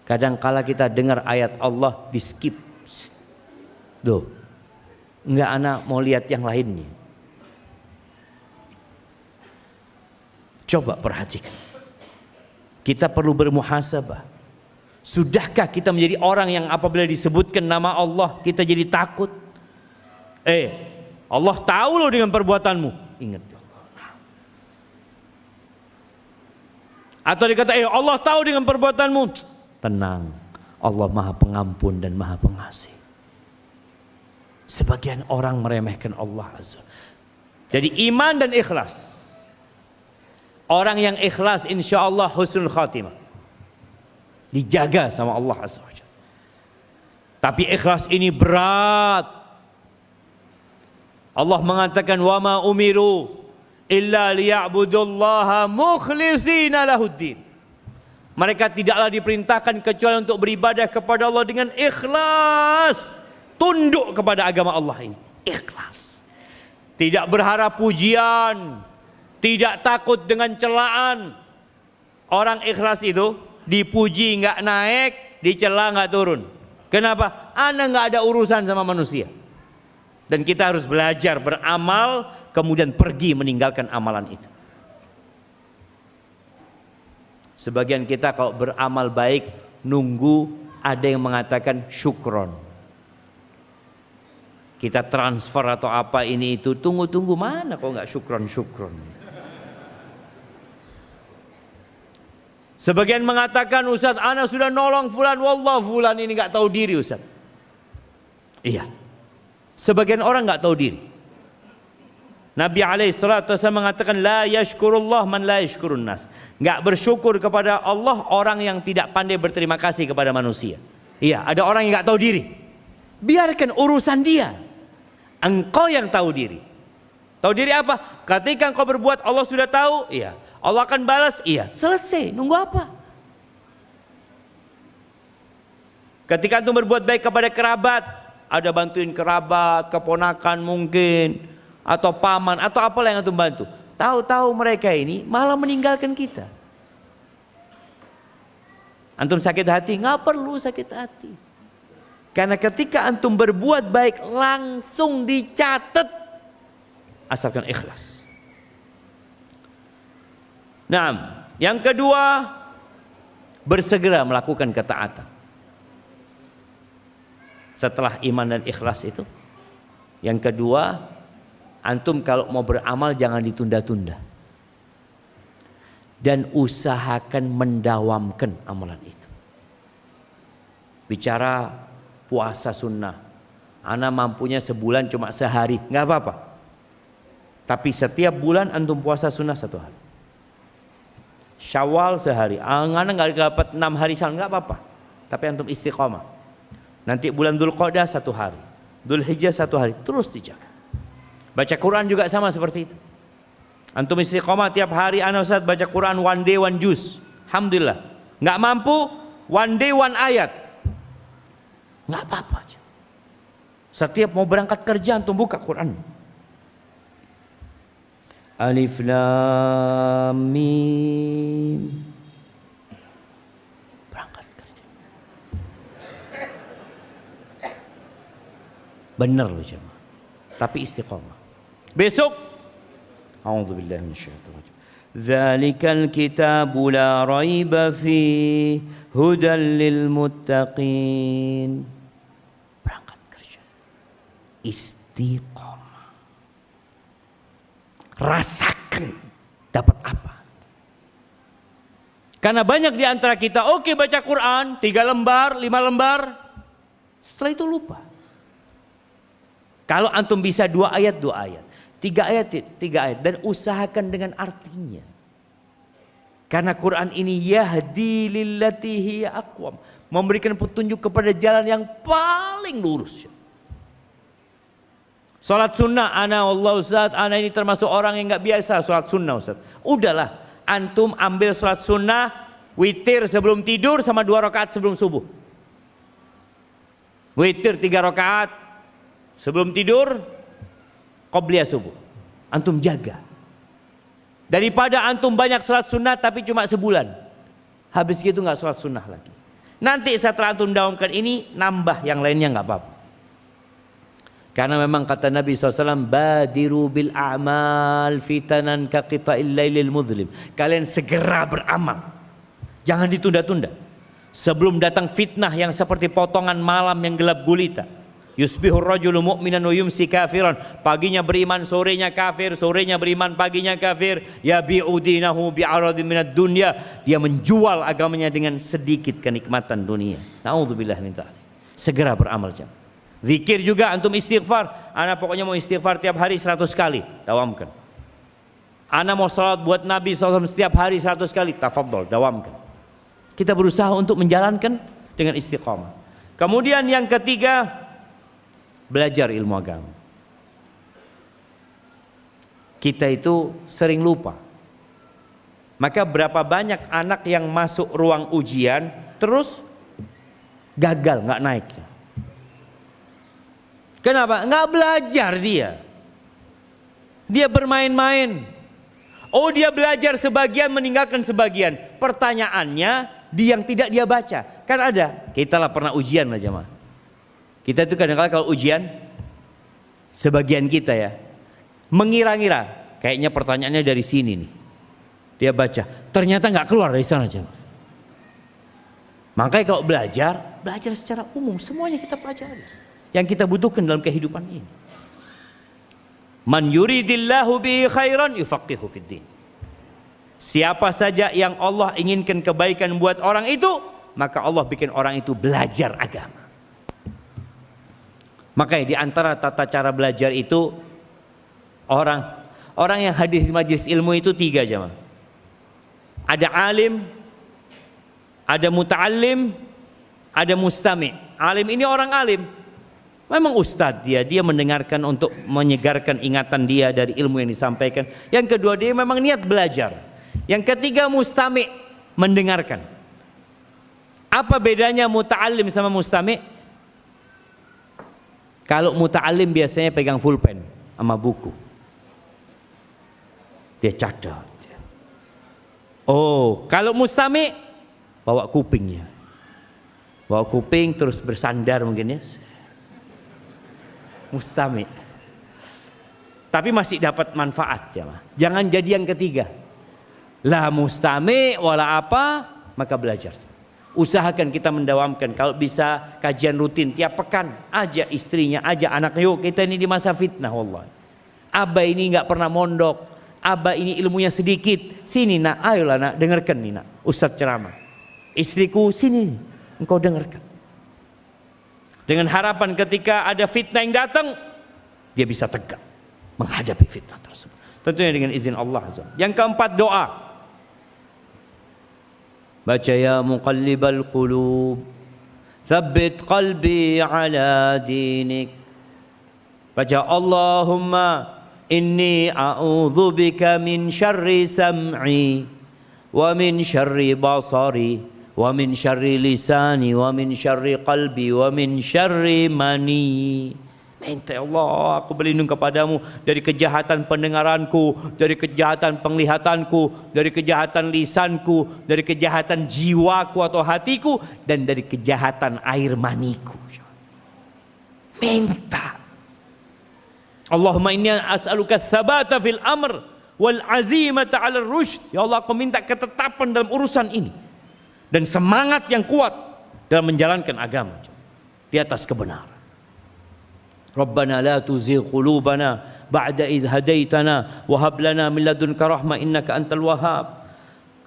Kadang kala kita dengar ayat Allah di skip. Duh, enggak, anak mau lihat yang lainnya. Coba perhatikan. Kita perlu bermuhasabah. Sudahkah kita menjadi orang yang apabila disebutkan nama Allah kita jadi takut? Allah tahu loh dengan perbuatanmu. Ingat. Atau dikata Allah tahu dengan perbuatanmu. Tenang, Allah Maha Pengampun dan Maha Pengasih. Sebagian orang meremehkan Allah Azza. Jadi iman dan ikhlas. Orang yang ikhlas insya Allah husnul khatimah. Dijaga sama Allah Azza wa Jalla. Tapi ikhlas ini berat. Allah mengatakan wa ma umiru illa liya'budullaha mukhlishina lahuddin. Mereka tidaklah diperintahkan kecuali untuk beribadah kepada Allah dengan ikhlas. Tunduk kepada agama Allah ini. Ikhlas. Tidak berharap pujian. Tidak takut dengan celaan. Orang ikhlas itu dipuji nggak naik, dicela nggak turun. Kenapa? Anda nggak ada urusan sama manusia. Dan kita harus belajar beramal, kemudian pergi meninggalkan amalan itu. Sebagian kita kalau beramal baik, nunggu ada yang mengatakan syukron. Kita transfer atau apa ini itu, tunggu mana kok nggak syukron. Sebagian mengatakan, Ustaz, ana sudah nolong fulan, wallah fulan ini nggak tahu diri, Ustaz. Iya. Sebagian orang nggak tahu diri. Nabi SAW mengatakan, la yashkurullah man la yashkurun nas. Nggak bersyukur kepada Allah orang yang tidak pandai berterima kasih kepada manusia. Iya, ada orang yang nggak tahu diri. Biarkan urusan dia. Engkau yang tahu diri. Tahu diri apa? Ketika engkau berbuat, Allah sudah tahu. Iya. Allah akan balas. Iya. Selesai. Nunggu apa? Ketika antum berbuat baik kepada kerabat, ada bantuin kerabat, keponakan mungkin, atau paman, atau apalah yang antum bantu. Tahu-tahu mereka ini malah meninggalkan kita. Antum sakit hati? Nggak perlu sakit hati. Karena ketika antum berbuat baik langsung dicatat, asalkan ikhlas. Nah, yang kedua, bersegera melakukan ketaatan. Setelah iman dan ikhlas itu, yang kedua, antum kalau mau beramal jangan ditunda-tunda. Dan usahakan mendawamkan amalan itu. Bicara puasa sunnah, ana mampunya sebulan cuma sehari, nggak apa-apa. Tapi setiap bulan antum puasa sunnah 1 hari. Syawal sehari, ana nggak dapat 6 hari syawal, nggak apa-apa. Tapi antum istiqomah. Nanti bulan Dzulqa'dah 1 hari, Dzulhijjah 1 hari, terus dijaga. Baca Quran juga sama seperti itu. Antum istiqomah tiap hari, ana Ustaz baca Quran one day one juz. Alhamdulillah. Nggak mampu, one day one ayat. Nggak apa-apa aja. Setiap mau berangkat kerja antum buka Quran. Alif Lam Mim. Berangkat kerja. Bener loh jemaah. Tapi istiqomah. Besok, a'udzubillahi minasyaitonir rajim. Dzalikal kitabu la raiba fihi hudan lil muttaqin. Berangkat kerja. Istiqomah. Rasakan dapat apa? Karena banyak di antara kita oke baca Quran 3 lembar, 5 lembar, setelah itu lupa. Kalau antum bisa 2 ayat, 2 ayat, 3 ayat, 3 ayat, dan usahakan dengan artinya. Karena Quran ini yahdi lillati hiya aqwam, memberikan petunjuk kepada jalan yang paling lurus. Salat sunnah, Allah Ustaz, ana ini termasuk orang yang nggak biasa salat sunnah Ustaz. Udahlah, antum ambil salat sunnah, witir sebelum tidur sama 2 rakaat sebelum subuh. Witir 3 rakaat sebelum tidur, qobliyah subuh. Antum jaga. Daripada antum banyak salat sunnah tapi cuma sebulan, habis gitu nggak salat sunnah lagi. Nanti setelah antum dawamkan ini, nambah yang lainnya nggak apa-apa. Karena memang kata Nabi SAW, badiru bil a'mal fitanan ka qita'il lailil mudhlim. Kalian segera beramal, jangan ditunda-tunda, sebelum datang fitnah yang seperti potongan malam yang gelap gulita. Yusbihur rajulu mu'minan wa yumsi kafiran. Paginya beriman, sorenya kafir, sorenya beriman, paginya kafir. Yabi'u dinahu bi'aradin minad dunya. Dia menjual agamanya dengan sedikit kenikmatan dunia. Na'udzubillah min dzalik. Segera beramal jam. Zikir juga antum istighfar. Ana pokoknya mau istighfar tiap hari 100 kali. Dawamkan. Ana mau salat buat Nabi SAW setiap hari 100 kali. Tafadhol, dawamkan. Kita berusaha untuk menjalankan dengan istiqamah. Kemudian yang ketiga, belajar ilmu agama. Kita itu sering lupa. Maka berapa banyak anak yang masuk ruang ujian terus gagal, nggak naik. Kenapa? Nggak belajar dia. Dia bermain-main. Oh, dia belajar sebagian, meninggalkan sebagian. Pertanyaannya, yang tidak dia baca. Kan ada, kita lah pernah ujian lah jemaah. Kita itu kadang-kadang kalau ujian, sebagian kita ya, mengira-ngira, kayaknya pertanyaannya dari sini nih. Dia baca, ternyata nggak keluar dari sana jemaah. Makanya kalau belajar secara umum, semuanya kita pelajari. Yang kita butuhkan dalam kehidupan ini. Man yuridillahu bihi khairan yufaqihu fiddin. Siapa saja yang Allah inginkan kebaikan buat orang itu, maka Allah bikin orang itu belajar agama. Makanya di antara tata cara belajar itu, orang yang hadir di majelis ilmu itu 3 jemaah. Ada alim, ada muta'allim, ada mustami'. Alim ini orang alim. Memang ustadz dia mendengarkan untuk menyegarkan ingatan dia dari ilmu yang disampaikan. Yang kedua, dia memang niat belajar. Yang ketiga, mustami', mendengarkan. Apa bedanya muta'allim sama mustami'? Kalau muta'allim biasanya pegang pulpen sama buku. Dia catat. Oh, kalau mustami' bawa kupingnya. Bawa kuping terus bersandar mungkin ya. Mustami'. Tapi masih dapat manfaat jemaah. Jangan jadi yang ketiga. La mustami' wala apa, maka belajar. Usahakan kita mendawamkan. Kalau bisa kajian rutin tiap pekan, ajak istrinya, ajak anaknya. Yuk, kita ini di masa fitnah wallahi. Abah ini nggak pernah mondok. Abah ini ilmunya sedikit. Sini nak, ayolah nak, dengarkan nih nak, ustadz ceramah. Istriku, sini, engkau dengarkan. Dengan harapan ketika ada fitnah yang datang, dia bisa tegak menghadapi fitnah tersebut. Tentunya dengan izin Allah. Yang keempat, doa. Baca ya muqallibal qulub, tsabbit qalbi ala dinik. Baca Allahumma inni a'udzubika min syarri sam'i wa min syarri basari wa min syarri lisani wa min syarri qalbi wa min syarri mani. Minta Allah, aku berlindung kepadamu dari kejahatan pendengaranku, dari kejahatan penglihatanku, dari kejahatan lisanku, dari kejahatan jiwaku atau hatiku, dan dari kejahatan air maniku. Minta. Allahumma inni as'aluka tsabata fil amr wal azimata 'ala rusyd. Ya Allah, aku minta ketetapan dalam urusan ini dan semangat yang kuat dalam menjalankan agama di atas kebenaran. Rabbana la tuzigh qulubana ba'da idh hadaitana wa hab lana min ladunka rahmah innaka antal wahhab.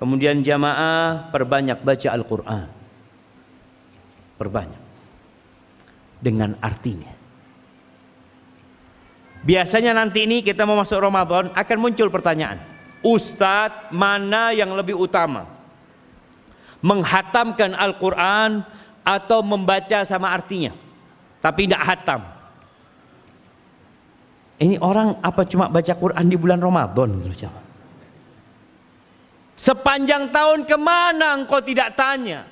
Kemudian jamaah, perbanyak baca Al-Qur'an. Perbanyak dengan artinya. Biasanya nanti ini kita mau masuk Ramadan akan muncul pertanyaan, Ustadz, mana yang lebih utama? Menghatamkan Al-Quran atau membaca sama artinya tapi tidak hatam? Ini orang apa cuma baca Quran di bulan Ramadan? Sepanjang tahun kemana engkau tidak tanya?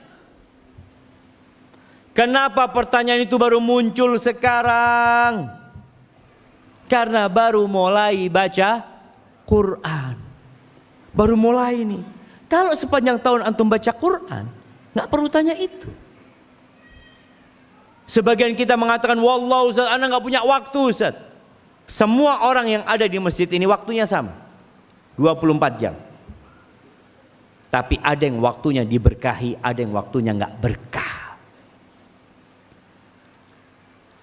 Kenapa pertanyaan itu baru muncul sekarang? Karena baru mulai baca Quran, baru mulai nih. Kalau sepanjang tahun antum baca Quran, nggak perlu tanya itu. Sebagian kita mengatakan, wallah Ustaz, ana nggak punya waktu Ustaz. Semua orang yang ada di masjid ini waktunya sama, 24 jam. Tapi ada yang waktunya diberkahi, ada yang waktunya nggak berkah.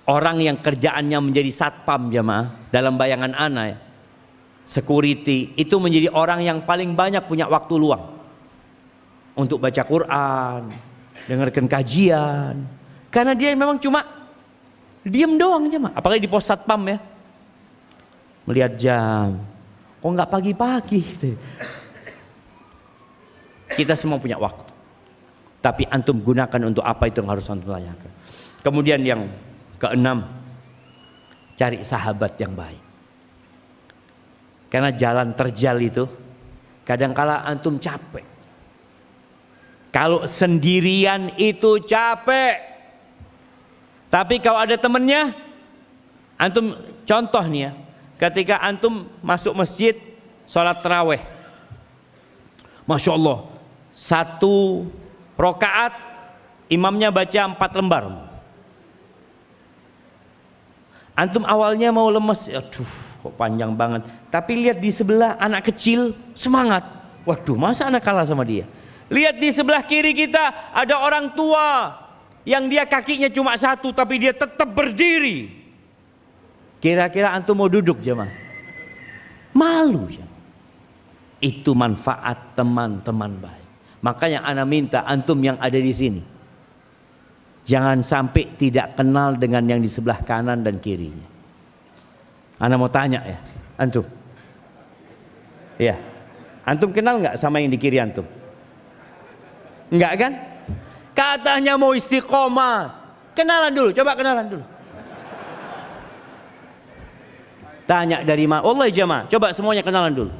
Orang yang kerjaannya menjadi satpam jamaah, dalam bayangan ana ya, security, itu menjadi orang yang paling banyak punya waktu luang untuk baca Quran, dengarkan kajian. Karena dia memang cuma diem doang jamaah, apalagi di pos satpam ya, melihat jam, kok nggak pagi-pagi gitu. Kita semua punya waktu, tapi antum gunakan untuk apa itu yang harus antum tanyakan. Kemudian yang keenam, cari sahabat yang baik. Karena jalan terjal itu kadangkala antum capek. Kalau sendirian itu capek. Tapi kalau ada temennya, antum contoh nih ya, ketika antum masuk masjid sholat taraweh, Masya Allah, 1 rakaat imamnya baca 4 lembar. Antum awalnya mau lemes, aduh kok panjang banget. Tapi lihat di sebelah anak kecil semangat. Waduh, masa anak kalah sama dia? Lihat di sebelah kiri kita ada orang tua yang dia kakinya cuma 1 tapi dia tetap berdiri. Kira-kira antum mau duduk jemaah? Malu ya. Itu manfaat teman-teman baik. Makanya ana minta antum yang ada di sini, jangan sampai tidak kenal dengan yang di sebelah kanan dan kirinya. Ana mau tanya ya, antum. Iya. Antum kenal nggak sama yang di kiri antum? Enggak kan? Katanya mau istiqomah. Kenalan dulu, coba kenalan dulu. Tanya dari mana? Wallahi jamaah, coba semuanya kenalan dulu.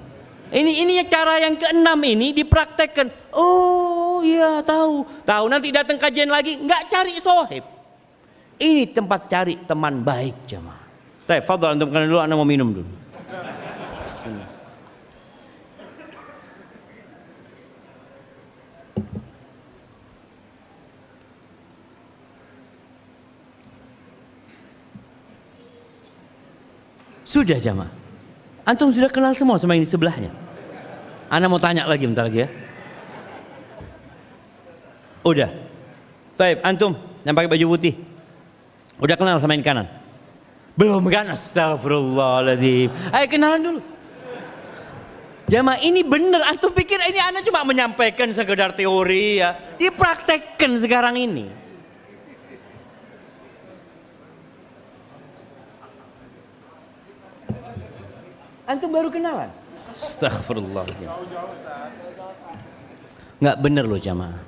Ini cara yang keenam ini dipraktekkan. Oh iya tahu. Nanti datang kajian lagi nggak cari sohib. Ini tempat cari teman baik jemaah. Baik, fadhal antum kenalan dulu, ana mau minum dulu. Sudah jemaah. Antum sudah kenal semua sama yang di sebelahnya. Ana mau tanya lagi bentar lagi ya. Udah. Baik, antum yang pakai baju putih. Udah kenal sama yang kanan? Belum kan? Astagfirullahaladzim. Ayo kenalan dulu. Jamaah ini bener. Antum pikir ini ana cuma menyampaikan sekedar teori ya? Dipraktekkan sekarang ini. Antum baru kenalan? Astagfirullahaladzim. Nggak bener loh jamaah.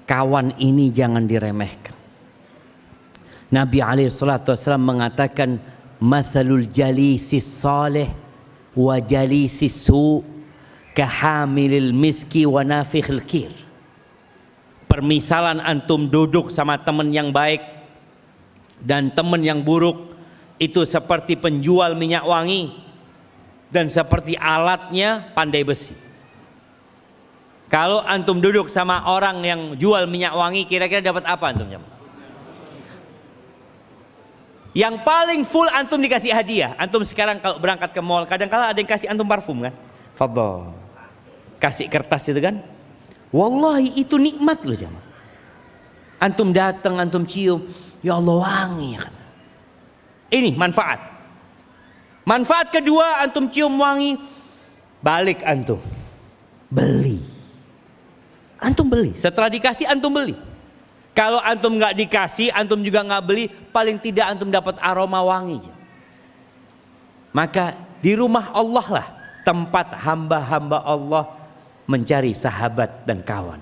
Kawan ini jangan diremehkan. Nabi SAW mengatakan, mathalul jalisis salih wa jalisis su kahamilil miski wa nafikhil kir. Permisalan antum duduk sama teman yang baik dan teman yang buruk itu seperti penjual minyak wangi dan seperti alatnya pandai besi. Kalau antum duduk sama orang yang jual minyak wangi, kira-kira dapat apa antum? Yang paling full antum dikasih hadiah. Antum sekarang kalau berangkat ke mall, kadang-kala ada yang kasih antum parfum kan? Fadhol. Kasih kertas itu kan? Wallahi itu nikmat loh jamaah. Antum datang, antum cium, ya Allah wangi ya kan? Ini manfaat. Manfaat kedua, antum cium wangi, balik antum beli. Antum beli. Setelah dikasih antum beli. Kalau antum nggak dikasih, antum juga nggak beli, paling tidak antum dapat aroma wangi. Maka di rumah Allah lah tempat hamba-hamba Allah mencari sahabat dan kawan.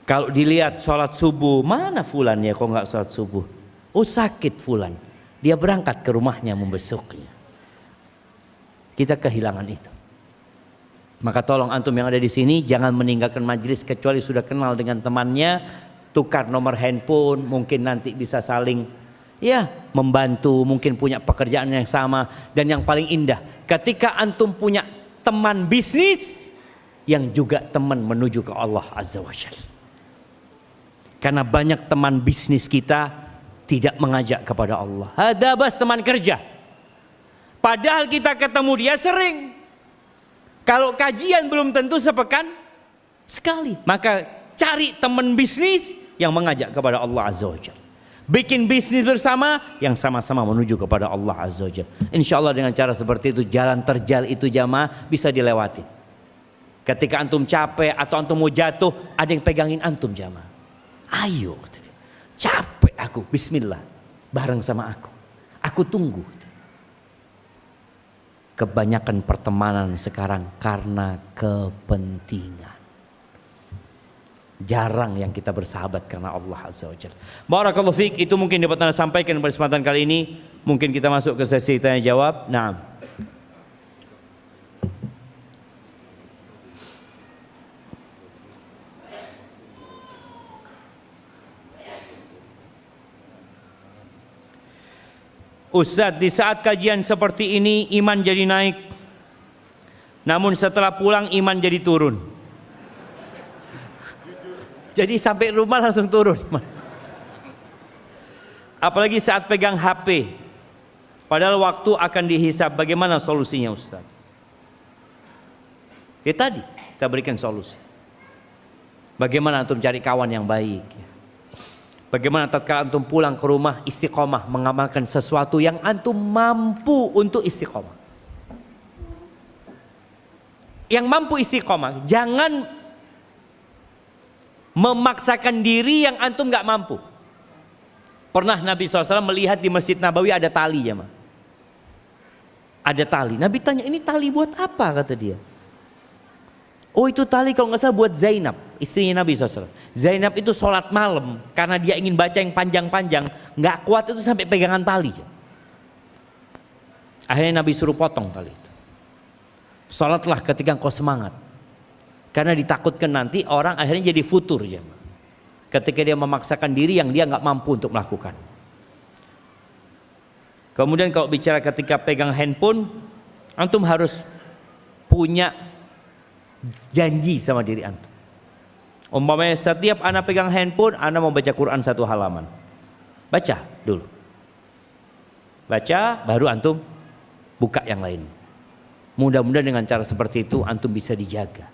Kalau dilihat sholat subuh, mana fulan ya kok nggak sholat subuh? Oh sakit fulan, dia berangkat ke rumahnya membesuknya. Kita kehilangan itu. Maka tolong antum yang ada di sini jangan meninggalkan majelis kecuali sudah kenal dengan temannya, tukar nomor handphone, mungkin nanti bisa saling ya membantu, mungkin punya pekerjaan yang sama. Dan yang paling indah, ketika antum punya teman bisnis yang juga teman menuju ke Allah Azza wa Jalla. Karena banyak teman bisnis kita tidak mengajak kepada Allah. Ada bas teman kerja. Padahal kita ketemu dia sering. Kalau kajian belum tentu sepekan sekali. Maka cari teman bisnis yang mengajak kepada Allah Azza wa Jalla. Bikin bisnis bersama yang sama-sama menuju kepada Allah Azza wa Jalla. Insya Allah dengan cara seperti itu jalan terjal itu jamaah bisa dilewati. Ketika antum capek atau antum mau jatuh, ada yang pegangin antum jamaah. Ayo, capek aku, bismillah, bareng sama aku. Aku tunggu. Kebanyakan pertemanan sekarang karena kepentingan. Jarang yang kita bersahabat karena Allah Azza wa Jalla. Barakallahu fiik, itu mungkin dapat Anda sampaikan pada kesempatan kali ini. Mungkin kita masuk ke sesi tanya jawab. Nah. Ustadz, di saat kajian seperti ini iman jadi naik. Namun setelah pulang iman jadi turun. Jadi sampai rumah langsung turun. Apalagi saat pegang HP. Padahal waktu akan dihisab. Bagaimana solusinya Ustaz? Ya tadi kita berikan solusi. Bagaimana antum cari kawan yang baik. Bagaimana tatkala antum pulang ke rumah istiqomah mengamalkan sesuatu yang antum mampu untuk istiqomah. Yang mampu istiqomah, jangan memaksakan diri yang antum gak mampu. Pernah Nabi SAW melihat di Masjid Nabawi ada tali ya, ada tali. Nabi tanya, ini tali buat apa? Kata dia. Oh itu tali kalau nggak salah buat Zainab, istrinya Nabi SAW. Zainab itu sholat malam karena dia ingin baca yang panjang-panjang, nggak kuat itu sampai pegangan tali. Akhirnya Nabi suruh potong tali itu. Sholatlah ketika engkau semangat, karena ditakutkan nanti orang akhirnya jadi futur ya. Ketika dia memaksakan diri yang dia nggak mampu untuk melakukan. Kemudian kalau bicara ketika pegang handphone, antum harus punya janji sama diri antum. Umpamanya setiap anak pegang handphone, anak mau baca Quran satu halaman. Baca dulu. Baca, baru antum buka yang lain. Mudah-mudahan dengan cara seperti itu antum bisa dijaga.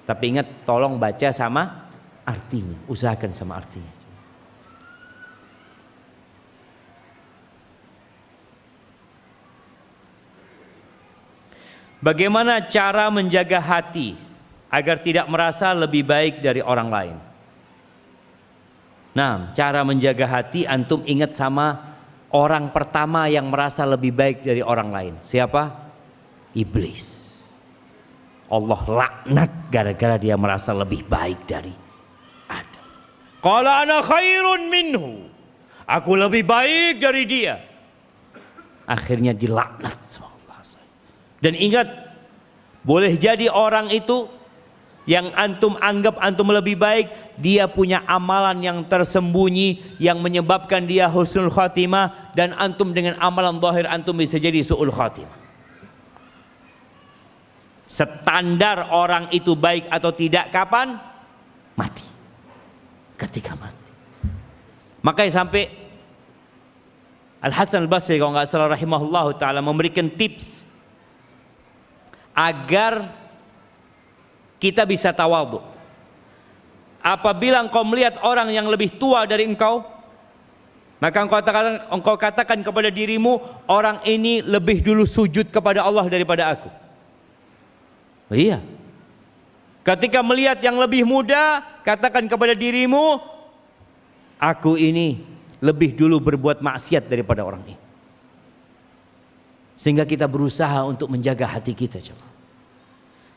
Tapi ingat, tolong baca sama artinya. Usahakan sama artinya. Bagaimana cara menjaga hati agar tidak merasa lebih baik dari orang lain? Nah, cara menjaga hati antum ingat sama orang pertama yang merasa lebih baik dari orang lain. Siapa? Iblis. Allah laknat gara-gara dia merasa lebih baik dari Adam. Qala ana khairun minhu. Aku lebih baik dari dia. Akhirnya dilaknat sama Allah. Dan ingat, boleh jadi orang itu yang antum anggap antum lebih baik, dia punya amalan yang tersembunyi yang menyebabkan dia husnul khatimah, dan antum dengan amalan zahir antum bisa jadi su'ul khatimah. Standar orang itu baik atau tidak kapan? Mati. Ketika mati. Makanya sampai Al-Hasan Al-Basri kalau nggak salah rahimahullah ta'ala memberikan tips agar kita bisa tawadhu. Apabila engkau melihat orang yang lebih tua dari engkau, maka engkau katakan kepada dirimu, orang ini lebih dulu sujud kepada Allah daripada aku. Oh iya. Ketika melihat yang lebih muda, katakan kepada dirimu, aku ini lebih dulu berbuat maksiat daripada orang ini. Sehingga kita berusaha untuk menjaga hati kita.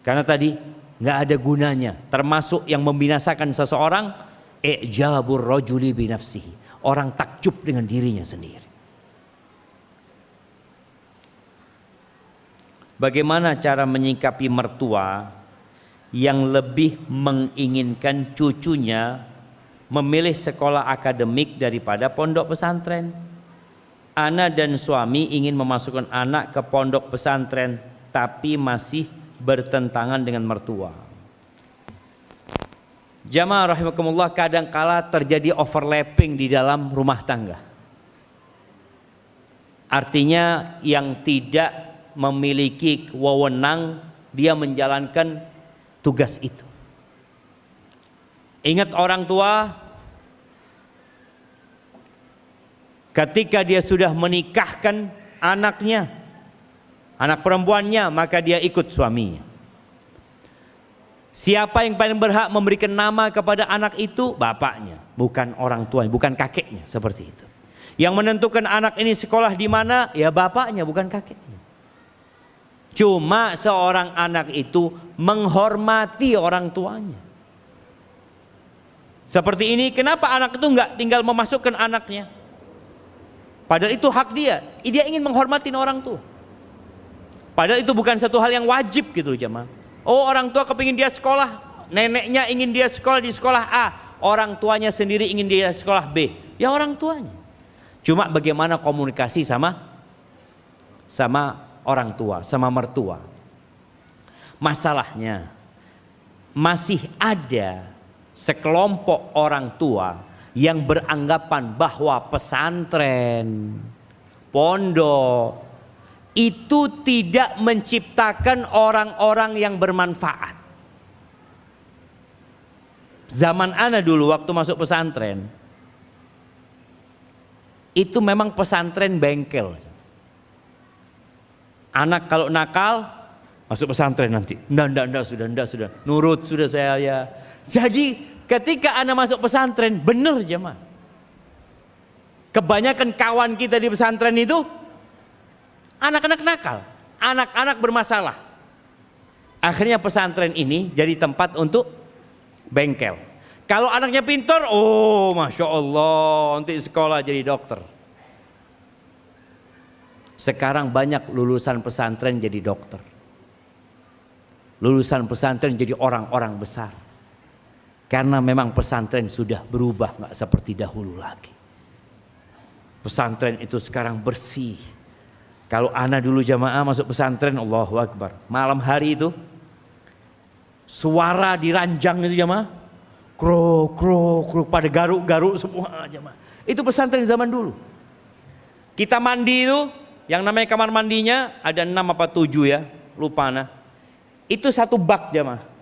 Karena tadi nggak ada gunanya, termasuk yang membinasakan seseorang, i'jabur rajuli bi nafsihi, orang takjub dengan dirinya sendiri. Bagaimana cara menyikapi mertua yang lebih menginginkan cucunya memilih sekolah akademik daripada pondok pesantren? Ana dan suami ingin memasukkan anak ke pondok pesantren tapi masih bertentangan dengan mertua. Jamaah rahimakumullah, kadangkala terjadi overlapping di dalam rumah tangga. Artinya yang tidak memiliki wewenang dia menjalankan tugas itu. Ingat orang tua ketika dia sudah menikahkan anaknya, anak perempuannya, maka dia ikut suaminya. Siapa yang paling berhak memberikan nama kepada anak itu? Bapaknya, bukan orang tuanya, bukan kakeknya, seperti itu. Yang menentukan anak ini sekolah di mana? Ya bapaknya, bukan kakeknya. Cuma seorang anak itu menghormati orang tuanya. Seperti ini, kenapa anak itu enggak tinggal memasukkan anaknya? Padahal itu hak dia. Dia ingin menghormati orang tua. Padahal itu bukan satu hal yang wajib gitu jemaah. Oh, orang tua kepingin dia sekolah, neneknya ingin dia sekolah di sekolah A, orang tuanya sendiri ingin dia sekolah B. Ya orang tuanya. Cuma bagaimana komunikasi sama orang tua, sama mertua. Masalahnya masih ada sekelompok orang tua yang beranggapan bahwa pesantren, pondok itu tidak menciptakan orang-orang yang bermanfaat. Zaman ana dulu waktu masuk pesantren, itu memang pesantren bengkel. Anak kalau nakal masuk pesantren nanti. Ndak sudah nurut sudah saya ya. Jadi ketika ana masuk pesantren, bener jemaah. Kebanyakan kawan kita di pesantren itu anak-anak nakal, anak-anak bermasalah. Akhirnya pesantren ini jadi tempat untuk bengkel. Kalau anaknya pintar, oh masya Allah, nanti sekolah jadi dokter. Sekarang banyak lulusan pesantren jadi dokter, lulusan pesantren jadi orang-orang besar. Karena memang pesantren sudah berubah, nggak seperti dahulu lagi. Pesantren itu sekarang bersih. Kalau ana dulu jamaah masuk pesantren, Allahu Akbar, malam hari itu suara di ranjang itu jamaah, krok pada garuk-garuk semua jamaah. Itu pesantren zaman dulu. Kita mandi itu, yang namanya kamar mandinya ada 6 apa 7 ya, lupa ana. Itu satu bak jamaah.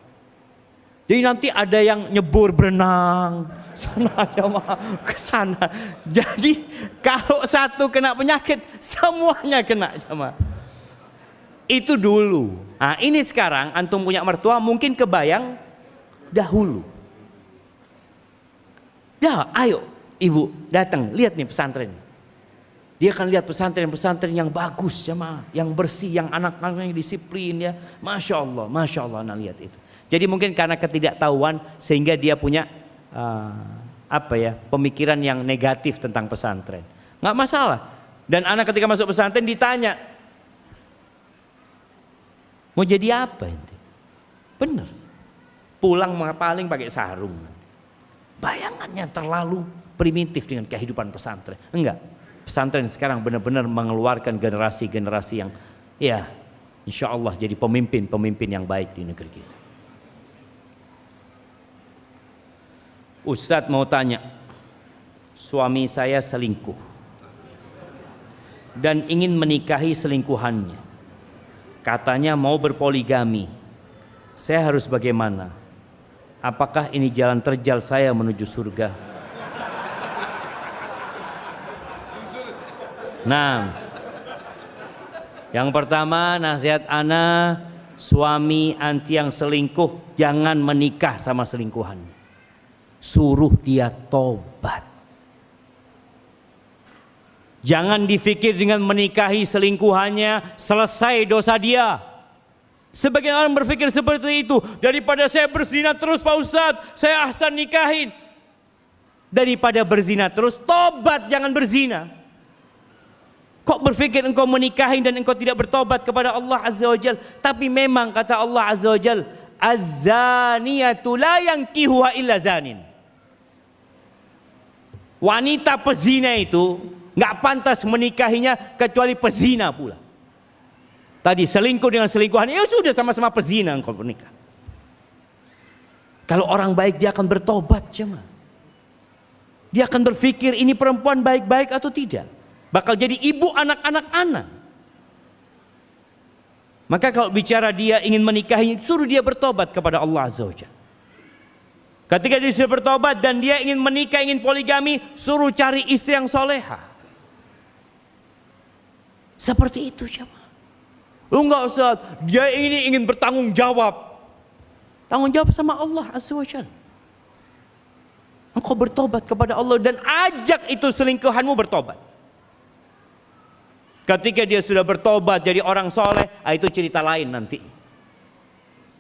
Jadi nanti ada yang nyebur berenang sana jamaah ke sana. Jadi kalau satu kena penyakit semuanya kena jamaah. Itu dulu. Nah, ini sekarang antum punya mertua mungkin kebayang dahulu. Ya, ayo ibu datang lihat nih pesantren. Dia akan lihat pesantren-pesantren yang bagus jamaah, yang bersih, yang anak-anaknya disiplin ya. Masya Allah anak lihat itu. Jadi mungkin karena ketidaktahuan sehingga dia punya pemikiran yang negatif tentang pesantren. Nggak masalah. Dan anak ketika masuk pesantren ditanya, mau jadi apa ente? Bener. Pulang paling pakai sarung. Bayangannya terlalu primitif dengan kehidupan pesantren. Enggak. Pesantren sekarang benar-benar mengeluarkan generasi-generasi yang ya insya Allah jadi pemimpin-pemimpin yang baik di negeri kita. Ustadz mau tanya, suami saya selingkuh. dan ingin menikahi selingkuhannya. Katanya mau berpoligami. Saya harus bagaimana? Apakah ini jalan terjal saya menuju surga? Nah, yang pertama nasihat ana, suami anti yang selingkuh jangan menikah sama selingkuhan. Suruh dia tobat. Jangan dipikir dengan menikahi selingkuhannya selesai dosa dia. Sebagian orang berpikir seperti itu. Daripada saya berzina terus Pak Ustadz, saya ahsan nikahin. Daripada berzina terus, tobat jangan berzina. Kok berpikir engkau menikahin dan engkau tidak bertobat kepada Allah Azza wa Jal? Tapi memang kata Allah Azza wa Jal, az-zaniyatu la yankihuha illa zanin. Wanita pezina itu nggak pantas menikahinya kecuali pezina pula. Tadi selingkuh dengan selingkuhan, ya sudah sama-sama pezina engkau menikah. Kalau orang baik dia akan bertobat jemaah. Dia akan berpikir ini perempuan baik-baik atau tidak. Bakal jadi ibu anak-anak anak. Maka kalau bicara dia ingin menikahi, suruh dia bertobat kepada Allah Azza wa Jalla. Ketika dia sudah bertobat dan dia ingin menikah, ingin poligami, suruh cari istri yang soleha. Seperti itu jemaah. Lu enggak usah, dia ini ingin bertanggung jawab. Tanggung jawab sama Allah Azza wa Jalla. Engkau bertobat kepada Allah dan ajak itu selingkuhanmu bertobat. Ketika dia sudah bertobat jadi orang soleh, itu cerita lain nanti.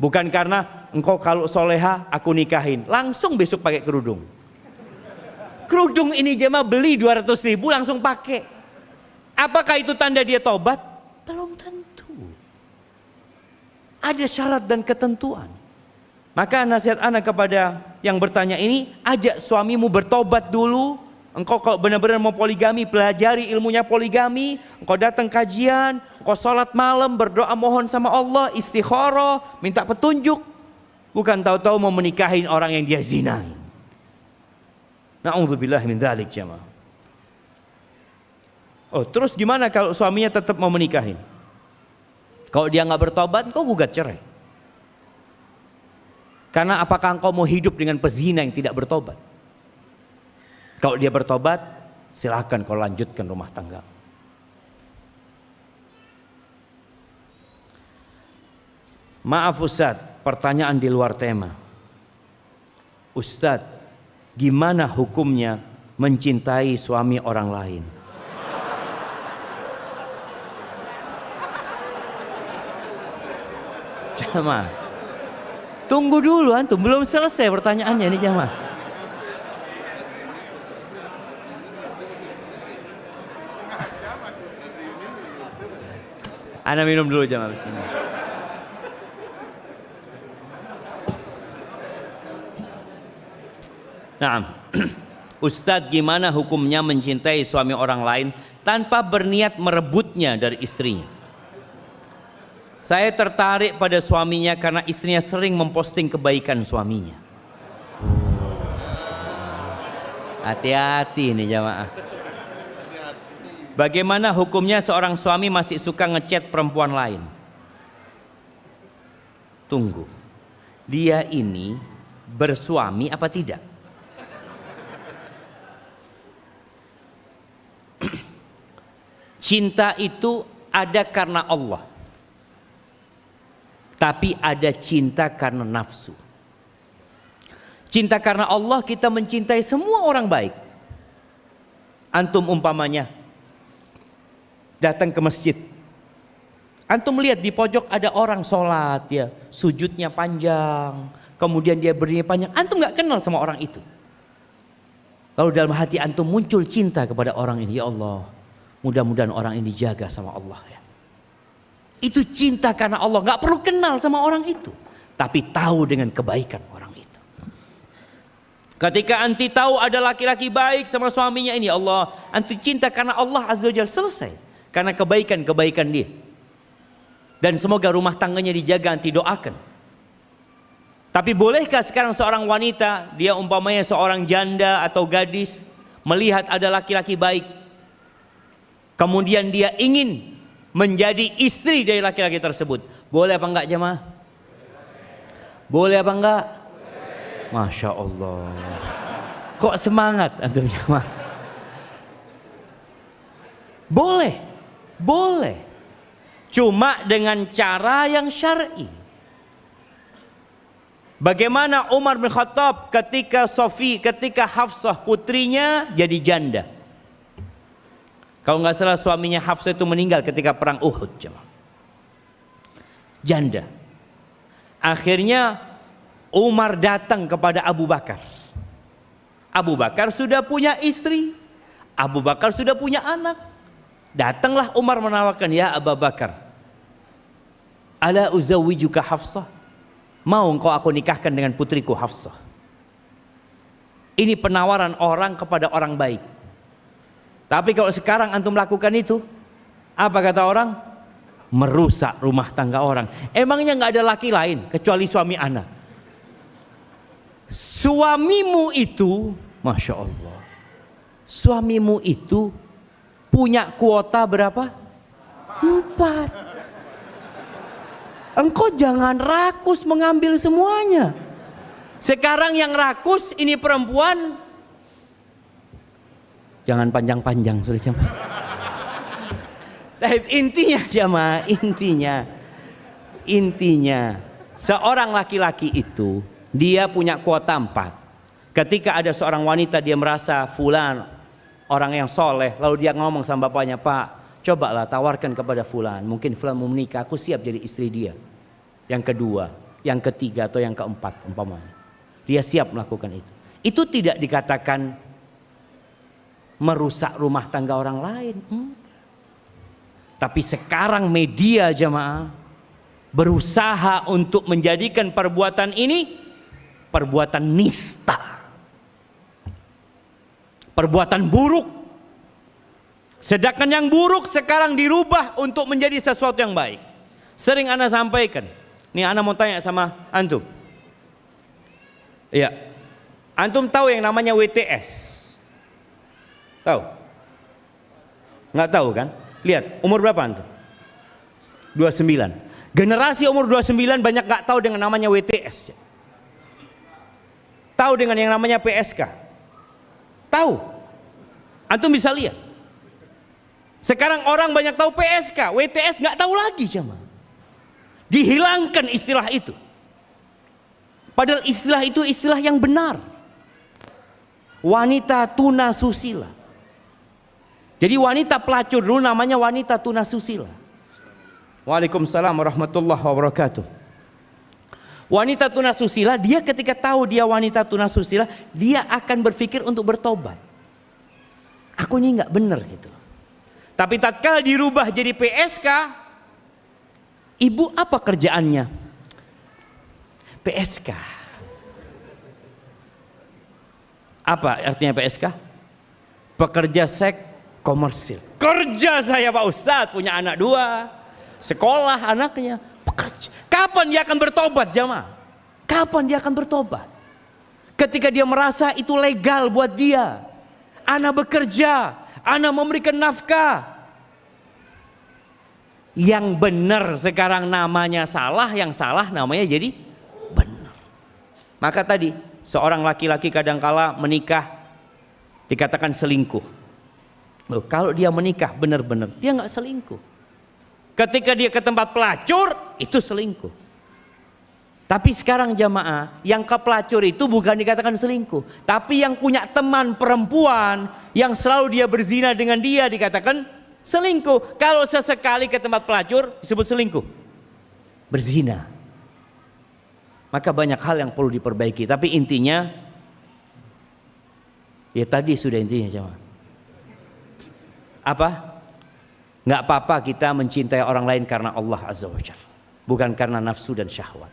Bukan karena engkau kalau soleha aku nikahin, langsung besok pakai kerudung. Kerudung ini jemaah beli 200.000 langsung pakai. Apakah itu tanda dia tobat? Belum tentu. Ada syarat dan ketentuan. Maka nasihat anak kepada yang bertanya ini, ajak suamimu bertobat dulu. Engkau kalau benar-benar mau poligami, pelajari ilmunya poligami. Engkau datang kajian, engkau sholat malam, berdoa mohon sama Allah, istikharah, minta petunjuk. Bukan tahu-tahu mau menikahin orang yang dia zinain. Na'udzubillah min dzalik jemaah. Oh, terus gimana kalau suaminya tetap mau menikahin? Kalau dia nggak bertobat, engkau gugat cerai. Karena apakah engkau mau hidup dengan pezina yang tidak bertobat? Kalau dia bertobat, silahkan kau lanjutkan rumah tangga. Maaf Ustadz, pertanyaan di luar tema. Ustadz, gimana hukumnya mencintai suami orang lain? Jamaah, tunggu dulu antum, belum selesai pertanyaannya ini jamaah. Ana minum dulu jamaah. Bismillah. Nah, Ustadz gimana hukumnya mencintai suami orang lain tanpa berniat merebutnya dari istrinya? Saya tertarik pada suaminya karena istrinya sering memposting kebaikan suaminya. Hati-hati nih jamaah. Bagaimana hukumnya seorang suami masih suka ngechat perempuan lain? Tunggu, dia ini bersuami apa tidak? Cinta itu ada karena Allah, tapi ada cinta karena nafsu. Cinta karena Allah kita mencintai semua orang baik. Antum umpamanya datang ke masjid, antum lihat di pojok ada orang sholat ya, sujudnya panjang, kemudian dia berdiri panjang, antum nggak kenal sama orang itu. Lalu dalam hati antum muncul cinta kepada orang ini, ya Allah, mudah-mudahan orang ini dijaga sama Allah ya. Itu cinta karena Allah, nggak perlu kenal sama orang itu, tapi tahu dengan kebaikan orang itu. Ketika anti tahu ada laki-laki baik sama suaminya ini, Allah, anti cinta karena Allah Azza wa Jalla, selesai. Karena kebaikan-kebaikan dia. Dan semoga rumah tangganya dijaga, anti doakan. Tapi bolehkah sekarang seorang wanita, dia umpamanya seorang janda atau gadis, melihat ada laki-laki baik, kemudian dia ingin menjadi istri dari laki-laki tersebut, boleh apa enggak jemaah? Boleh apa enggak? Masya Allah. Kok semangat antum jemaah? Boleh, boleh. Cuma dengan cara yang syar'i. Bagaimana Umar bin Khattab ketika Hafsah putrinya jadi janda. Kalau nggak salah suaminya Hafsah itu meninggal ketika perang Uhud. Janda. Akhirnya Umar datang kepada Abu Bakar. Abu Bakar sudah punya istri. Abu Bakar sudah punya anak. Datanglah Umar menawarkan, ya Abu Bakar, ala uzawwijuka Hafsah. Mau engkau aku nikahkan dengan putriku Hafsah. Ini penawaran orang kepada orang baik. Tapi kalau sekarang antum lakukan itu, apa kata orang? Merusak rumah tangga orang. Emangnya nggak ada laki lain kecuali suami anak? Suamimu itu, Masya Allah, suamimu itu punya kuota berapa? 4. Engkau jangan rakus mengambil semuanya. Sekarang yang rakus ini perempuan. Jangan panjang-panjang sudah jemaah. Tapi intinya jemaah, intinya seorang laki-laki itu dia punya kuota 4. Ketika ada seorang wanita dia merasa fulan orang yang soleh, lalu dia ngomong sama bapaknya, Pak, cobalah tawarkan kepada fulan, mungkin fulan mau menikah, aku siap jadi istri dia. Yang kedua, yang ketiga atau yang keempat umpamanya. Dia siap melakukan itu. Itu tidak dikatakan merusak rumah tangga orang lain. Tapi sekarang media jemaah berusaha untuk menjadikan perbuatan ini perbuatan nista. Perbuatan buruk. Sedangkan yang buruk sekarang dirubah untuk menjadi sesuatu yang baik. Sering ana sampaikan. Nih ana mau tanya sama antum. Iya. Antum tahu yang namanya WTS? Tahu? Nggak tahu kan? Lihat, umur berapa antum? 29. Generasi umur 29 banyak nggak tahu dengan namanya WTS. Tahu dengan yang namanya PSK? Tahu. Antum bisa lihat. Sekarang orang banyak tahu PSK, WTS nggak tahu lagi jemaah. Dihilangkan istilah itu. Padahal istilah itu istilah yang benar. Wanita tuna susila. Jadi wanita pelacur dulu namanya wanita tuna susila. Waalaikumsalam warahmatullahi wabarakatuh. Wanita tuna susila, dia ketika tahu dia wanita tuna susila, dia akan berpikir untuk bertobat. Aku ini nggak benar gitu. Tapi tatkala dirubah jadi PSK, ibu apa kerjaannya? PSK. Apa artinya PSK? Pekerja seks komersil. Kerja saya Pak Ustadz, punya anak 2, sekolah anaknya, pekerja. Kapan dia akan bertobat jamaah? Kapan dia akan bertobat? Ketika dia merasa itu legal buat dia. Anak bekerja, anak memberikan nafkah. Yang benar sekarang namanya salah, yang salah namanya jadi benar. Maka tadi seorang laki-laki kadangkala menikah dikatakan selingkuh. Loh, kalau dia menikah benar-benar dia nggak selingkuh. Ketika dia ke tempat pelacur itu selingkuh. Tapi sekarang jamaah yang ke pelacur itu bukan dikatakan selingkuh, tapi yang punya teman perempuan yang selalu dia berzina dengan dia dikatakan selingkuh. Kalau sesekali ke tempat pelacur disebut selingkuh, berzina. Maka banyak hal yang perlu diperbaiki. Tapi intinya ya tadi sudah intinya jemaah. Apa? Nggak apa-apa kita mencintai orang lain karena Allah Azza wa Jalla, bukan karena nafsu dan syahwat.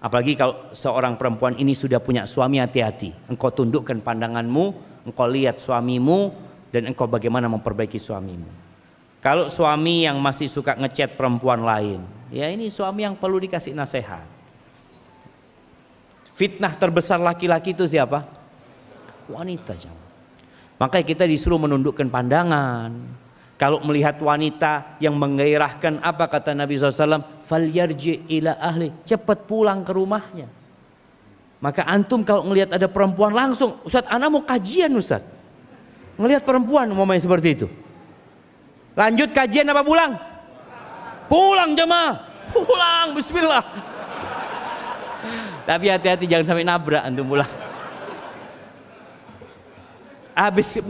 Apalagi kalau seorang perempuan ini sudah punya suami, hati-hati. Engkau tundukkan pandanganmu, engkau lihat suamimu, dan engkau bagaimana memperbaiki suamimu. Kalau suami yang masih suka ngechat perempuan lain, ya ini suami yang perlu dikasih nasihat. Fitnah terbesar laki-laki itu siapa? Wanita. Makanya kita disuruh menundukkan pandangan, Kalau melihat wanita yang menggairahkan, apa kata Nabi SAW? Falyarji ila ahli, cepat pulang ke rumahnya. Maka antum kalau ngelihat ada perempuan langsung, Ustaz, ana mau kajian Ustaz. Ngelihat perempuan mau main seperti itu. Lanjut kajian apa pulang? Pulang jemaah. Pulang, bismillah. Tapi hati-hati jangan sampai nabrak antum pulang.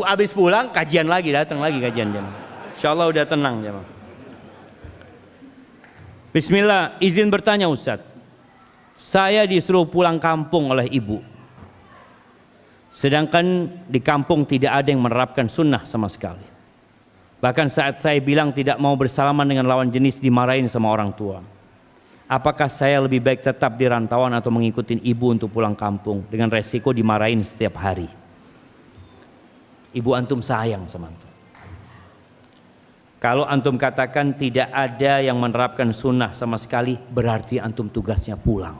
Habis pulang kajian lagi, datang lagi kajian jemaah. Insyaallah udah tenang jemaah. Bismillah, izin bertanya Ustaz. Saya disuruh pulang kampung oleh ibu. Sedangkan di kampung tidak ada yang menerapkan sunnah sama sekali. Bahkan saat saya bilang tidak mau bersalaman dengan lawan jenis dimarahin sama orang tua. Apakah saya lebih baik tetap di rantauan atau mengikuti ibu untuk pulang kampung dengan resiko dimarahin setiap hari? Ibu antum sayang sama antum. Kalau antum katakan tidak ada yang menerapkan sunnah sama sekali, berarti antum tugasnya pulang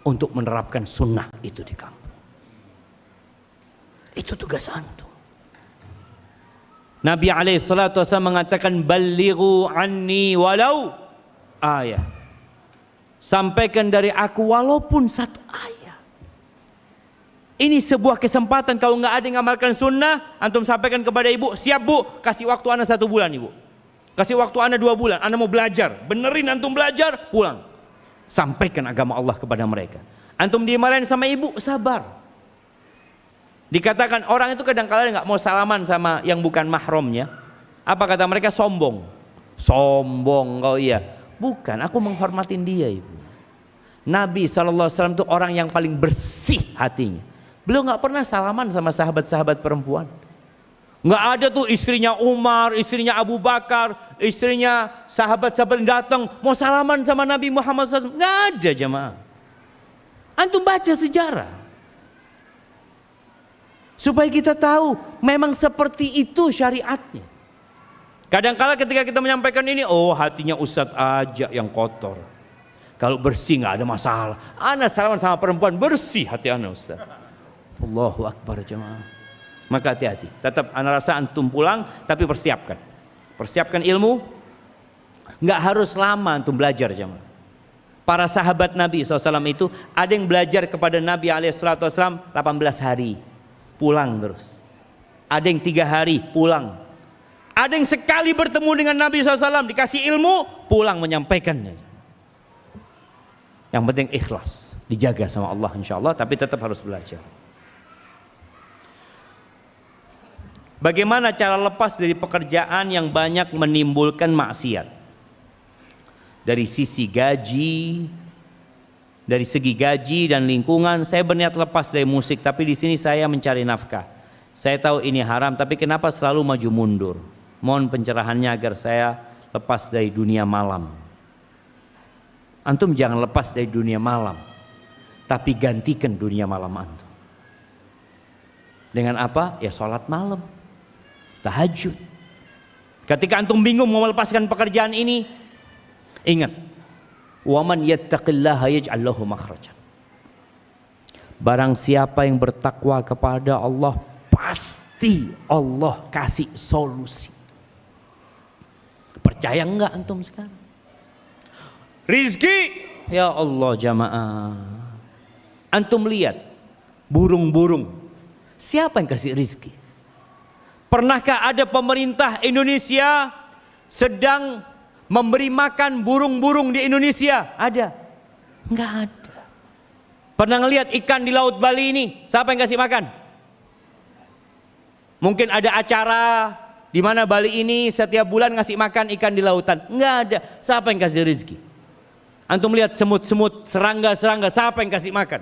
untuk menerapkan sunnah itu di kampung. Itu tugas antum. Nabi SAW mengatakan balighu anni walau ayat. Sampaikan dari aku walaupun satu ayat. Ini sebuah kesempatan, kalau nggak ada yang ngamalkan sunnah, antum sampaikan kepada ibu, siap bu, kasih waktu ana 1 bulan ibu. Kasih waktu ana 2 bulan, ana mau belajar. Benerin antum belajar, pulang. Sampaikan agama Allah kepada mereka. Antum dimarahin sama ibu, sabar. Dikatakan orang itu kadang-kadang nggak mau salaman sama yang bukan mahramnya. Apa kata mereka? Sombong. Sombong kau iya. Bukan, aku menghormatin dia ibu. Nabi SAW itu orang yang paling bersih hatinya. Beliau nggak pernah salaman sama sahabat-sahabat perempuan. Nggak ada tuh istrinya Umar, istrinya Abu Bakar, istrinya sahabat-sahabat yang datang mau salaman sama Nabi Muhammad SAW. Nggak ada jemaah. Antum baca sejarah supaya kita tahu memang seperti itu syariatnya. Kadang-kala ketika kita menyampaikan ini, oh hatinya Ustadz aja yang kotor. Kalau bersih nggak ada masalah. Ana salaman sama perempuan bersih hati ana Ustaz. Allahu Akbar jemaah. Maka hati-hati. Tetap ana rasa antum pulang, tapi persiapkan. Persiapkan ilmu. Nggak harus lama antum belajar jemaah. Para sahabat Nabi SAW itu ada yang belajar kepada Nabi SAW 18 hari. Pulang terus. Ada yang 3 hari pulang. Ada yang sekali bertemu dengan Nabi SAW dikasih ilmu, pulang menyampaikannya. Yang penting ikhlas, dijaga sama Allah insya Allah, tapi tetap harus belajar. Bagaimana cara lepas dari pekerjaan yang banyak menimbulkan maksiat? Dari sisi gaji, dari segi gaji dan lingkungan, saya berniat lepas dari musik, tapi di sini saya mencari nafkah. Saya tahu ini haram, tapi kenapa selalu maju mundur? Mohon pencerahannya agar saya lepas dari dunia malam. Antum jangan lepas dari dunia malam, tapi gantikan dunia malam antum. Dengan apa? Ya sholat malam, tahajud. Ketika antum bingung mau melepaskan pekerjaan ini, ingat, waman yattaqillaha yaj'al lahu makhrajan. Barang siapa yang bertakwa kepada Allah, pasti Allah kasih solusi. Percaya enggak antum sekarang? Rizki, ya Allah jamaah. Antum lihat burung-burung, siapa yang kasih rizki? Pernahkah ada pemerintah Indonesia sedang memberi makan burung-burung di Indonesia? Ada? Enggak ada. Pernah ngelihat ikan di Laut Bali ini, siapa yang kasih makan? Mungkin ada acara di mana Bali ini setiap bulan ngasih makan ikan di lautan. Enggak ada. Siapa yang kasih rizki? Antum lihat semut-semut, serangga-serangga, siapa yang kasih makan?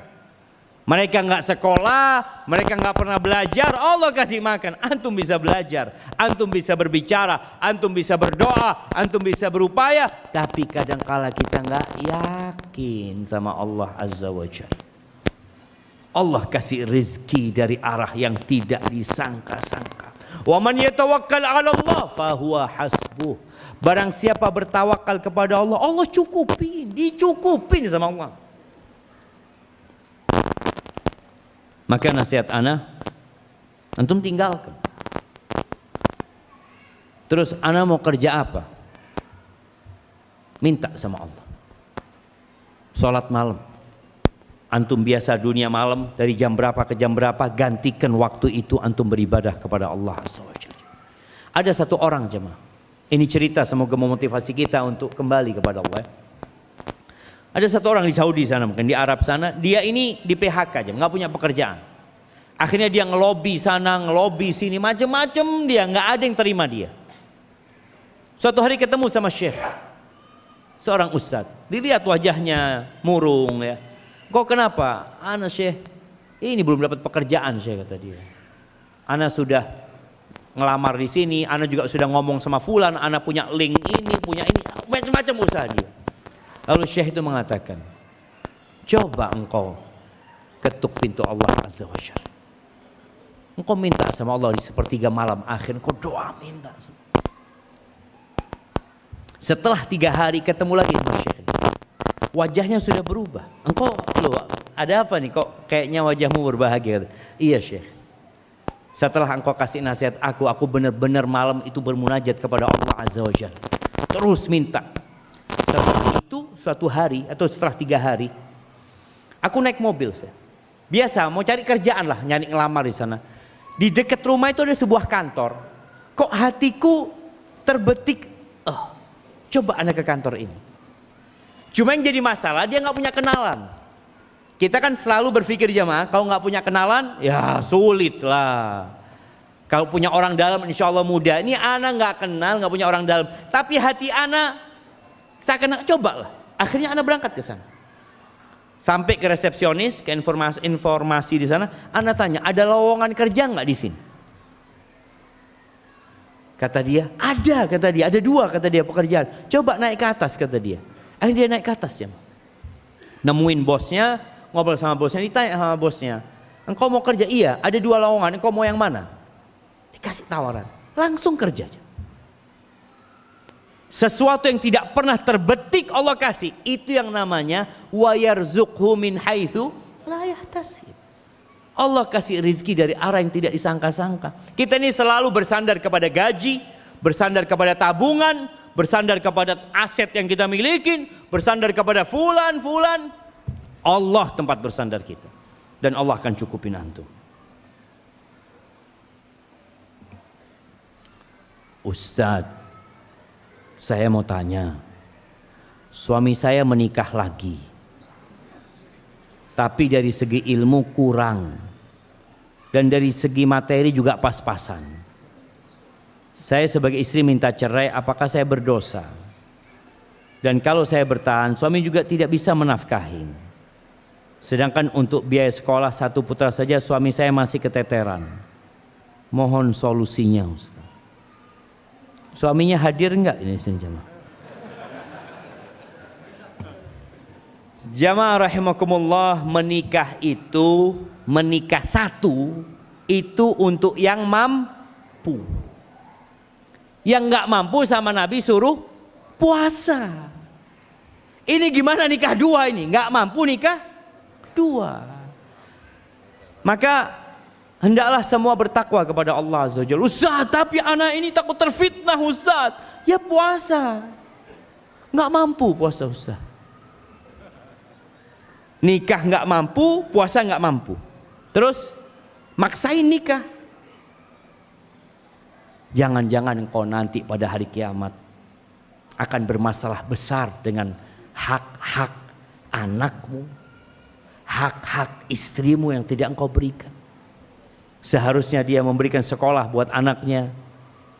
Mereka nggak sekolah, mereka nggak pernah belajar, Allah kasih makan. Antum bisa belajar, antum bisa berbicara, antum bisa berdoa, antum bisa berupaya, tapi kadangkala kita nggak yakin sama Allah Azza wa Jalla. Allah kasih rezeki dari arah yang tidak disangka-sangka. Wa man yatawakkal 'ala Allah fahuwa hasbuh. Barang siapa bertawakal kepada Allah, Allah cukupin, dicukupin sama Allah. Maka nasihat ana, antum tinggalkan. Terus ana mau kerja apa? Minta sama Allah. Sholat malam. Antum biasa dunia malam dari jam berapa ke jam berapa, gantikan waktu itu antum beribadah kepada Allah SWT. Ada satu orang jemaah. Ini cerita semoga memotivasi kita untuk kembali kepada Allah. Ada satu orang di Saudi sana, mungkin di Arab sana, dia ini di PHK aja, nggak punya pekerjaan. Akhirnya dia ngelobi sana, ngelobi sini, macem-macem dia, nggak ada yang terima dia. Suatu hari ketemu sama Syekh, seorang ustadz, dilihat wajahnya murung ya. Kok kenapa? Ana Syekh, ini belum dapat pekerjaan Syekh, kata dia. Ana sudah ngelamar di sini, ana juga sudah ngomong sama fulan, ana punya link ini, punya ini, macam-macam usaha dia. Lalu Syekh itu mengatakan, coba engkau ketuk pintu Allah Azza wa Jalla. Engkau minta sama Allah di sepertiga malam akhir, engkau doa minta. Setelah 3 hari ketemu lagi sama Syekh, wajahnya sudah berubah. Engkau loh, ada apa nih kok kayaknya wajahmu berbahagia? Iya Syekh, setelah engkau kasih nasihat aku benar-benar malam itu bermunajat kepada Allah Azza wa Jalla, terus minta. Setelah itu suatu hari atau setelah 3 hari, aku naik mobil. Biasa mau cari kerjaan lah, nyari ngelamar di sana. Di dekat rumah itu ada sebuah kantor. Kok hatiku terbetik, coba anak ke kantor ini. Cuma yang jadi masalah dia nggak punya kenalan. Kita kan selalu berpikir jemaah, kalau nggak punya kenalan, ya sulit lah. Kalau punya orang dalam, insya Allah mudah. Ini anak nggak kenal, nggak punya orang dalam. Tapi hati anak, saya kena coba lah. Akhirnya anak berangkat ke sana. Sampai ke resepsionis, ke informasi di sana. Anak tanya, ada lowongan kerja nggak di sini? Kata dia, ada, kata dia, ada 2 kata dia pekerjaan. Coba naik ke atas, kata dia. Akhirnya dia naik ke atas ya. Nemuin bosnya, ngobrol sama bosnya, ditanya sama bosnya, engkau mau kerja? Iya, ada 2 lowongan, engkau mau yang mana? Dikasih tawaran, langsung kerja aja. Sesuatu yang tidak pernah terbetik Allah kasih, itu yang namanya wa yarzuqhu min haitsu la yahtasib. Allah kasih rizki dari arah yang tidak disangka-sangka. Kita ini selalu bersandar kepada gaji, bersandar kepada tabungan, bersandar kepada aset yang kita miliki, bersandar kepada fulan. Allah tempat bersandar kita. Dan Allah akan cukupin antum. Ustadz, saya mau tanya, suami saya menikah lagi, tapi dari segi ilmu kurang, dan dari segi materi juga pas-pasan. Saya sebagai istri minta cerai, apakah saya berdosa? Dan kalau saya bertahan, suami juga tidak bisa menafkahin. Sedangkan untuk biaya sekolah 1 putra saja suami saya masih keteteran. Mohon solusinya Ustaz. Suaminya hadir enggak ini jemaah? Jamaah rahimakumullah, menikah itu, menikah 1 itu untuk yang mampu. Yang enggak mampu sama Nabi suruh puasa. Ini gimana nikah 2 ini? Enggak mampu nikah 2. Maka hendaklah semua bertakwa kepada Allah Azza wa Jalla. Ustaz, tapi anak ini takut terfitnah Ustaz. Ya puasa. Nggak mampu puasa Ustaz. Nikah nggak mampu, puasa nggak mampu. Terus maksain nikah. Jangan-jangan engkau nanti pada hari kiamat akan bermasalah besar dengan hak-hak anakmu, hak-hak istrimu yang tidak engkau berikan. Seharusnya dia memberikan sekolah buat anaknya,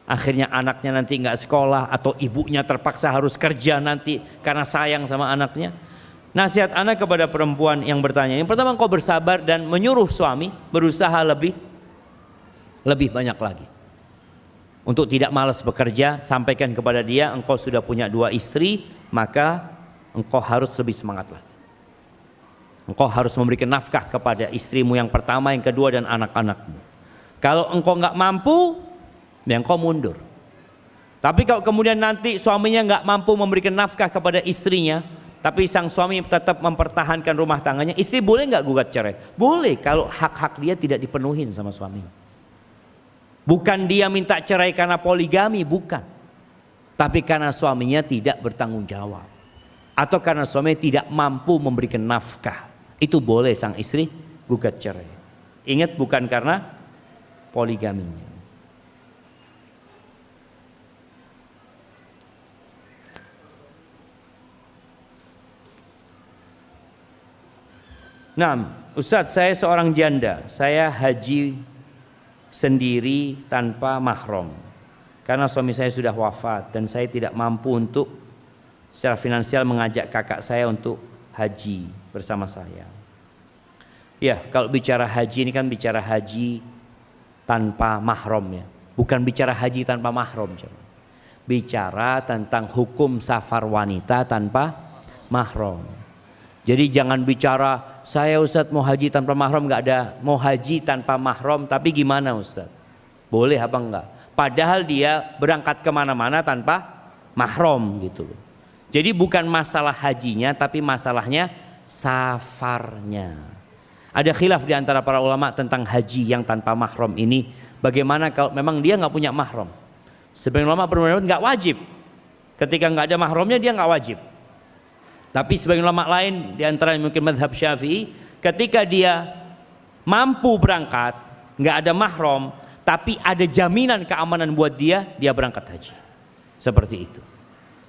akhirnya anaknya nanti nggak sekolah, atau ibunya terpaksa harus kerja nanti karena sayang sama anaknya. Nasihat anak kepada perempuan yang bertanya, yang pertama, engkau bersabar dan menyuruh suami berusaha lebih banyak lagi untuk tidak malas bekerja. Sampaikan kepada dia, engkau sudah punya 2 istri, maka engkau harus lebih semangat lagi. Engkau harus memberikan nafkah kepada istrimu yang pertama, yang kedua, dan anak-anakmu. Kalau engkau nggak mampu, ya engkau mundur. Tapi kalau kemudian nanti suaminya nggak mampu memberikan nafkah kepada istrinya, tapi sang suami tetap mempertahankan rumah tangganya, istri boleh nggak gugat cerai? Boleh, kalau hak-hak dia tidak dipenuhin sama suaminya. Bukan dia minta cerai karena poligami, bukan. Tapi karena suaminya tidak bertanggung jawab. Atau karena suaminya tidak mampu memberikan nafkah. Itu boleh sang istri gugat cerai. Ingat, bukan karena poligaminya. Nah, Ustadz, saya seorang janda. Saya haji sendiri tanpa mahram. Karena suami saya sudah wafat dan saya tidak mampu untuk secara finansial mengajak kakak saya untuk haji bersama saya. Ya, kalau bicara haji ini kan bicara haji tanpa mahram ya. Bukan bicara haji tanpa mahram. Bicara tentang hukum safar wanita tanpa mahram. Jadi jangan bicara saya Ustadz mau haji tanpa mahram, nggak ada. Mau haji tanpa mahram tapi gimana Ustadz? Boleh apa enggak? Padahal dia berangkat kemana-mana tanpa mahram gitu loh. Jadi bukan masalah hajinya tapi masalahnya safarnya. Ada khilaf di antara para ulama tentang haji yang tanpa mahram ini. Bagaimana kalau memang dia nggak punya mahram? Sebagian ulama berpendapat nggak wajib. Ketika nggak ada mahramnya dia nggak wajib. Tapi sebagian ulama lain di antara mungkin mazhab Syafi'i, ketika dia mampu berangkat, nggak ada mahram, tapi ada jaminan keamanan buat dia berangkat haji. Seperti itu.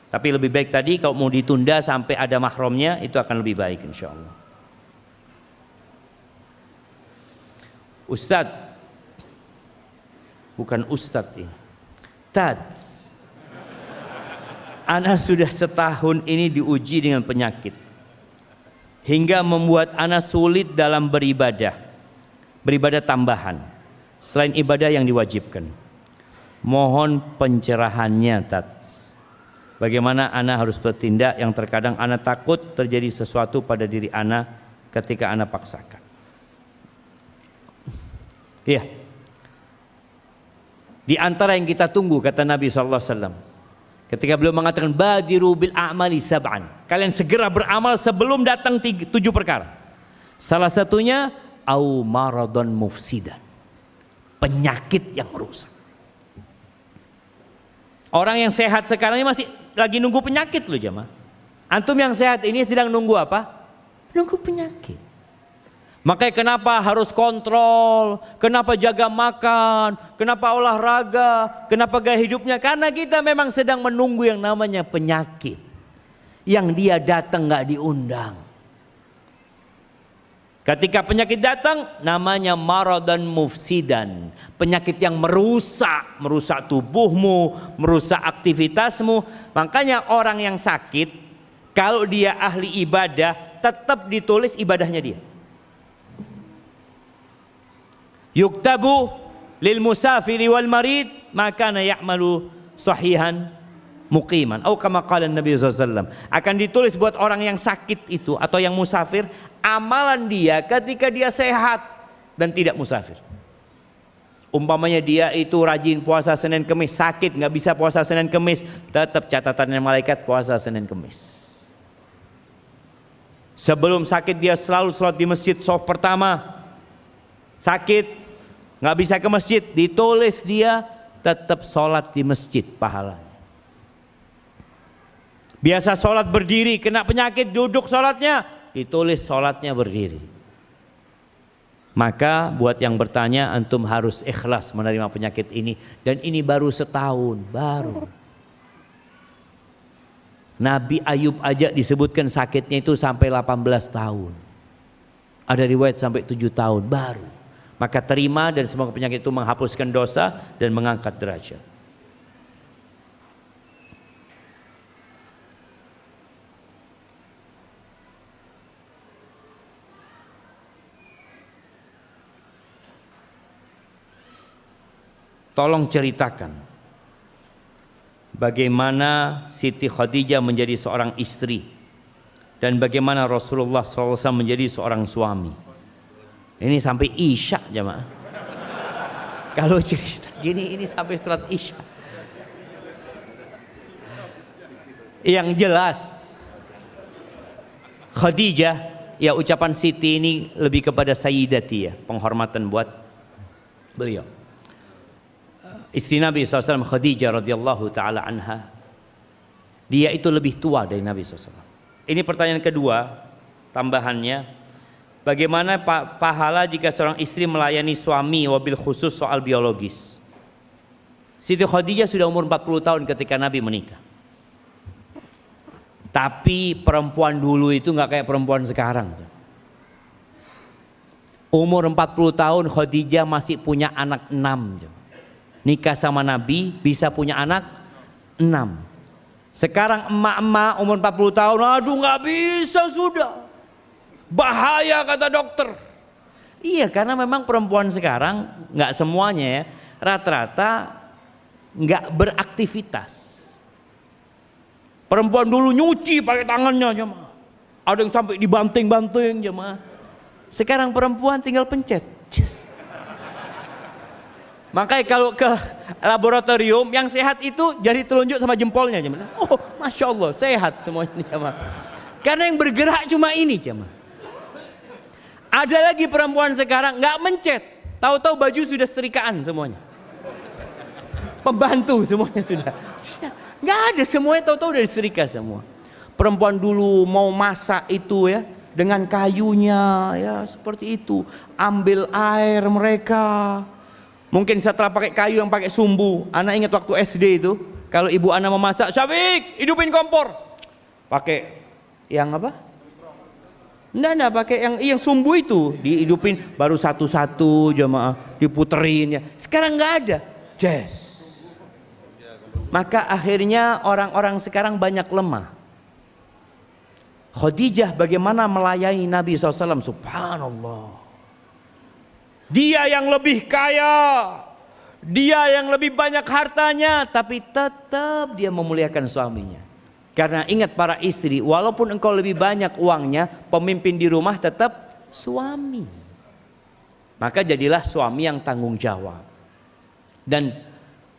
Tapi lebih baik tadi kalau mau ditunda sampai ada mahramnya itu akan lebih baik insya Allah. Ustadz, bukan Ustadz ini, Tads. Ana sudah setahun ini diuji dengan penyakit hingga membuat ana sulit dalam beribadah tambahan selain ibadah yang diwajibkan. Mohon pencerahannya, Tats. Bagaimana ana harus bertindak yang terkadang ana takut terjadi sesuatu pada diri ana ketika ana paksakan. Iya. Di antara yang kita tunggu kata Nabi SAW ketika beliau mengatakan badiru bil a'mali sab'an, kalian segera beramal sebelum datang 7 perkara. Salah satunya au maradon mufsidan, penyakit yang merusak. Orang yang sehat sekarang ini masih lagi nunggu penyakit loh jemaah. Antum yang sehat ini sedang nunggu apa? Nunggu penyakit. Makanya kenapa harus kontrol, kenapa jaga makan, kenapa olahraga, kenapa gaya hidupnya? Karena kita memang sedang menunggu yang namanya penyakit. Yang dia datang nggak diundang. Ketika penyakit datang namanya maradan mufsidan. Penyakit yang merusak tubuhmu, merusak aktivitasmu. Makanya orang yang sakit, kalau dia ahli ibadah, tetap ditulis ibadahnya dia. Yuktabu lil musafiri wal marid maka ya'malu sahihan muqiman atau kama qala Nabi SAW. Akan ditulis buat orang yang sakit itu atau yang musafir amalan dia ketika dia sehat dan tidak musafir. Umpamanya dia itu rajin puasa Senin Kemis, sakit nggak bisa puasa Senin Kemis, tetap catatannya malaikat puasa Senin Kemis. Sebelum sakit dia selalu sholat di masjid shaf pertama. Sakit nggak bisa ke masjid, ditulis dia tetap sholat di masjid pahalanya. Biasa sholat berdiri, kena penyakit duduk sholatnya, ditulis sholatnya berdiri. Maka buat yang bertanya, antum harus ikhlas menerima penyakit ini. Dan ini baru setahun, baru. Nabi Ayub aja disebutkan sakitnya itu sampai 18 tahun. Ada riwayat sampai 7 tahun, baru. Maka terima dan semoga penyakit itu menghapuskan dosa dan mengangkat derajat. Tolong ceritakan bagaimana Siti Khadijah menjadi seorang istri dan bagaimana Rasulullah SAW menjadi seorang suami. Ini sampai Isya jemaah. Kalau cerita gini ini sampai surat Isya. Yang jelas Khadijah, ya ucapan Siti ini lebih kepada Sayyidati ya, penghormatan buat beliau. istri Nabi SAW Khadijah radhiyallahu taala anha, dia itu lebih tua dari Nabi SAW. Ini pertanyaan kedua tambahannya, bagaimana pahala jika seorang istri melayani suami, wabil khusus soal biologis. Siti Khadijah sudah umur 40 tahun ketika Nabi menikah. Tapi perempuan dulu itu nggak kayak perempuan sekarang. Umur 40 tahun Khadijah masih punya anak 6. Nikah sama Nabi bisa punya anak 6. Sekarang emak-emak umur 40 tahun, aduh nggak bisa sudah. Bahaya kata dokter. Iya, karena memang perempuan sekarang nggak semuanya ya, rata-rata nggak beraktivitas. Perempuan dulu nyuci pakai tangannya jemaah. Ada yang sampai dibanting-banting jemaah. Sekarang perempuan tinggal pencet. Makanya kalau ke laboratorium yang sehat itu jari telunjuk sama jempolnya jemaah. Oh, masya Allah sehat semuanya jemaah. Karena yang bergerak cuma ini jemaah. Ada lagi perempuan sekarang nggak mencet, tahu-tahu baju sudah setrikaan semuanya. Pembantu semuanya sudah. Nggak ada, semuanya tahu-tahu dari setrika semua. Perempuan dulu mau masak itu ya dengan kayunya ya seperti itu, ambil air mereka. Mungkin setelah pakai kayu yang pakai sumbu. Anak ingat waktu SD itu, kalau ibu anak memasak, Syafiq hidupin kompor. Pakai yang apa? Enggak pakai yang sumbu itu, dihidupin baru satu-satu jemaah, diputerin ya. Sekarang nggak ada. Yes. Maka akhirnya orang-orang sekarang banyak lemah. Khadijah bagaimana melayani Nabi SAW, subhanallah. Dia yang lebih kaya, dia yang lebih banyak hartanya, tapi tetap dia memuliakan suaminya. Karena ingat para istri, walaupun engkau lebih banyak uangnya, pemimpin di rumah tetap suami. Maka jadilah suami yang tanggung jawab. Dan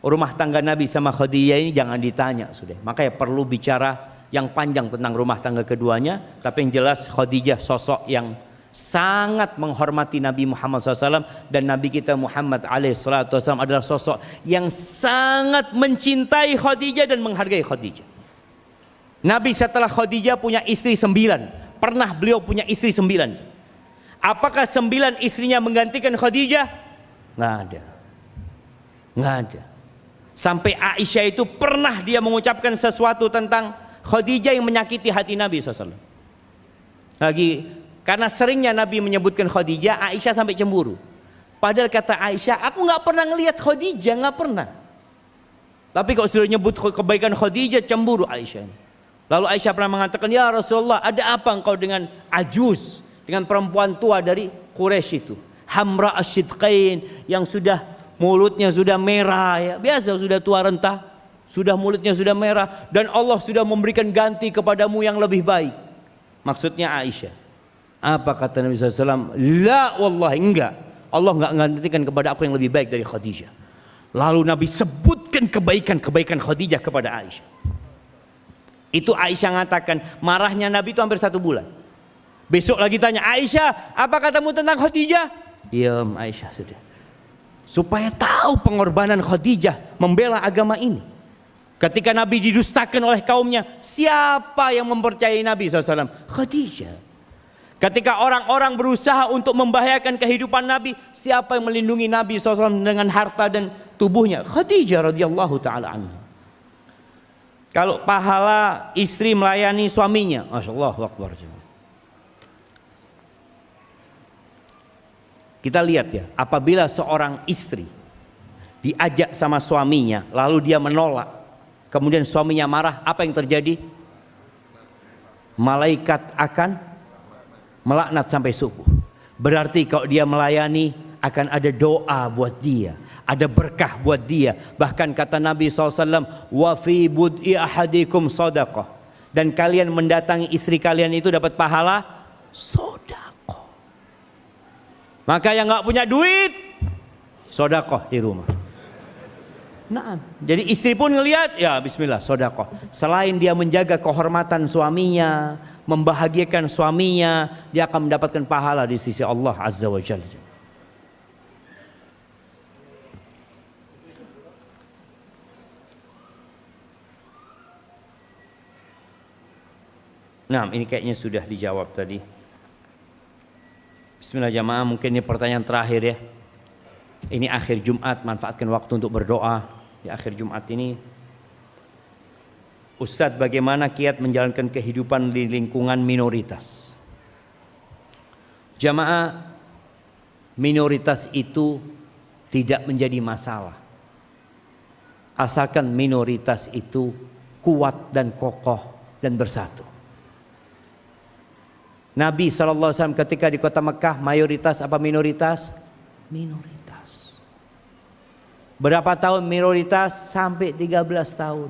rumah tangga Nabi sama Khadijah ini jangan ditanya sudah. Makanya perlu bicara yang panjang tentang rumah tangga keduanya. Tapi yang jelas Khadijah sosok yang sangat menghormati Nabi Muhammad SAW, dan Nabi kita Muhammad SAW adalah sosok yang sangat mencintai Khadijah dan menghargai Khadijah. Nabi setelah Khadijah punya istri 9. Pernah beliau punya istri 9. Apakah 9 istrinya menggantikan Khadijah? Nggak ada. Nggak ada. Sampai Aisyah itu pernah dia mengucapkan sesuatu tentang Khadijah yang menyakiti hati Nabi SAW. Lagi karena seringnya Nabi menyebutkan Khadijah, Aisyah sampai cemburu. Padahal kata Aisyah, aku nggak pernah ngelihat Khadijah, nggak pernah. Tapi kalau sudah nyebut kebaikan Khadijah, cemburu Aisyah ini. Lalu Aisyah pernah mengatakan, ya Rasulullah, ada apa engkau dengan Ajuz, dengan perempuan tua dari Quraisy itu, Hamra Asyidqain, yang sudah mulutnya sudah merah ya, biasa sudah tua renta, sudah mulutnya sudah merah, dan Allah sudah memberikan ganti kepadamu yang lebih baik. Maksudnya Aisyah. Apa kata Nabi SAW? La wallahi, enggak. Allah enggak menggantikan kepada aku yang lebih baik dari Khadijah. Lalu Nabi sebutkan kebaikan-kebaikan Khadijah kepada Aisyah. Itu Aisyah mengatakan, marahnya Nabi itu hampir 1 bulan. Besok lagi tanya, Aisyah, apa katamu tentang Khadijah? Diam Aisyah sudah. Supaya tahu pengorbanan Khadijah membela agama ini. Ketika Nabi didustakan oleh kaumnya, siapa yang mempercayai Nabi SAW? Khadijah. Ketika orang-orang berusaha untuk membahayakan kehidupan Nabi, siapa yang melindungi Nabi SAW dengan harta dan tubuhnya? Khadijah radhiyallahu taala anha. Kalau pahala istri melayani suaminya, Allahu Akbar. Kita lihat ya, apabila seorang istri diajak sama suaminya, lalu dia menolak, kemudian suaminya marah, apa yang terjadi? Malaikat akan melaknat sampai subuh. Berarti kalau dia melayani akan ada doa buat dia, ada berkah buat dia. Bahkan kata Nabi SAW, wa fi bud'i ahadikum sadaqah, dan kalian mendatangi istri kalian itu dapat pahala sedekah. Maka yang nggak punya duit, sedekah di rumah. Nah, jadi istri pun ngelihat, ya bismillah sedekah. Selain dia menjaga kehormatan suaminya, membahagiakan suaminya, dia akan mendapatkan pahala di sisi Allah Azza wa Jalla. Nah, ini kayaknya sudah dijawab tadi. Bismillah jamaah, mungkin ini pertanyaan terakhir ya. Ini akhir Jumat, manfaatkan waktu untuk berdoa di akhir Jumat ini. Ustadz, bagaimana kiat menjalankan kehidupan di lingkungan minoritas? Jamaah, minoritas itu tidak menjadi masalah, asalkan minoritas itu kuat dan kokoh dan bersatu. Nabi SAW ketika di kota Mekah mayoritas apa minoritas? Minoritas. Berapa tahun minoritas? Sampai 13 tahun.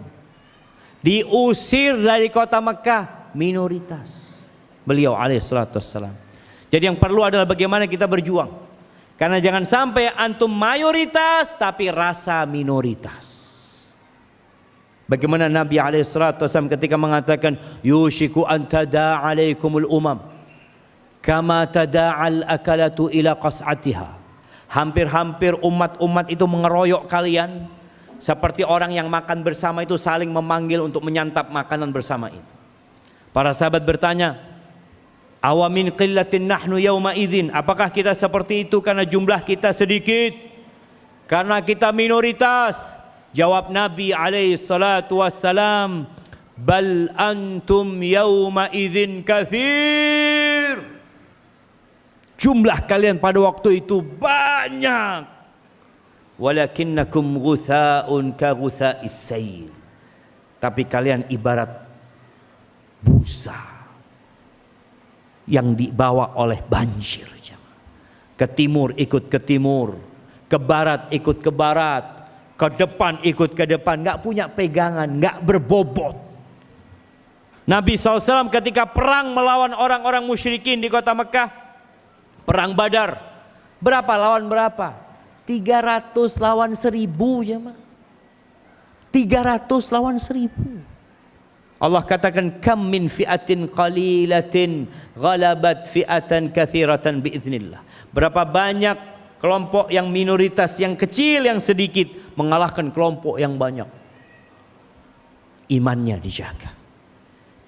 Diusir dari kota Mekah minoritas. Beliau alaihissalatu wassalam. Jadi yang perlu adalah bagaimana kita berjuang. Karena jangan sampai antum mayoritas tapi rasa minoritas. Bagaimana Nabi SAW ketika mengatakan yushiku an tada'a alaikumul umam kama tada'al akalatu ila qas'atiha. Hampir-hampir umat-umat itu mengeroyok kalian seperti orang yang makan bersama itu saling memanggil untuk menyantap makanan bersama itu. Para sahabat bertanya, awamin qillatin nahnu yawma idzin, apakah kita seperti itu karena jumlah kita sedikit, karena kita minoritas? Jawab Nabi alaihi salatu wassalam, bal antum yawma idzin katsir. Jumlah kalian pada waktu itu banyak. Walakinnakum ghutha'un ka ghutha'is sayl. Tapi kalian ibarat busa yang dibawa oleh banjir. Ke timur ikut ke timur, ke barat ikut ke barat, ke depan ikut ke depan, nggak punya pegangan, nggak berbobot. Nabi SAW ketika perang melawan orang-orang musyrikin di kota Mekah, perang Badar, berapa lawan berapa? 300 lawan 1000 ya mah. 300 lawan 1000. Allah katakan kam min fi'atin qalilatin ghalabat fi'atan katsiratan biiznillah. Berapa banyak kelompok yang minoritas, yang kecil, yang sedikit mengalahkan kelompok yang banyak. Imannya dijaga.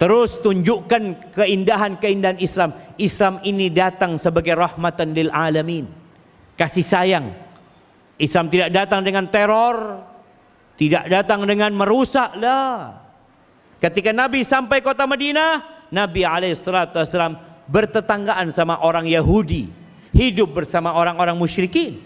Terus tunjukkan keindahan-keindahan Islam. Islam ini datang sebagai rahmatan lil alamin. Kasih sayang. Islam tidak datang dengan teror, tidak datang dengan merusak lah. Ketika Nabi sampai kota Madinah, Nabi alaihissalam bertetanggaan sama orang Yahudi, hidup bersama orang-orang musyrikin.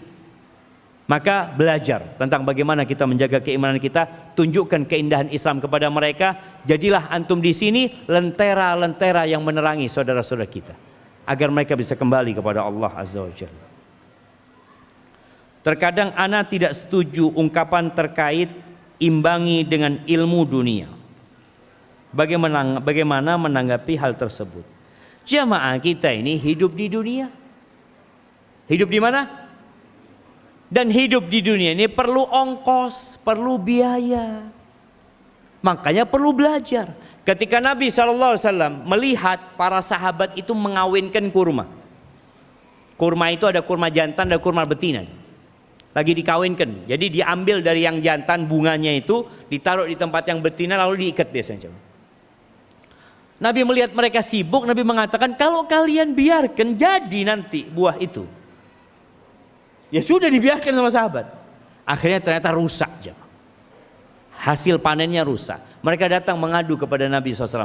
Maka belajar tentang bagaimana kita menjaga keimanan kita, tunjukkan keindahan Islam kepada mereka. Jadilah antum di sini lentera-lentera yang menerangi saudara-saudara kita, agar mereka bisa kembali kepada Allah Azza wa Jalla. Terkadang ana tidak setuju ungkapan terkait imbangi dengan ilmu dunia. Bagaimana menanggapi hal tersebut? Jamaah kita ini hidup di dunia. Hidup di mana? Dan hidup di dunia ini perlu ongkos, perlu biaya. Makanya perlu belajar. Ketika Nabi SAW melihat para sahabat itu mengawinkan kurma. Kurma itu ada kurma jantan dan kurma betina. Lagi dikawinkan. Jadi diambil dari yang jantan bunganya itu, ditaruh di tempat yang betina lalu diikat biasanya. Nabi melihat mereka sibuk, Nabi mengatakan kalau kalian biarkan jadi nanti buah itu. Ya sudah dibiarkan sama sahabat. Akhirnya ternyata rusak. Hasil panennya rusak. Mereka datang mengadu kepada Nabi SAW.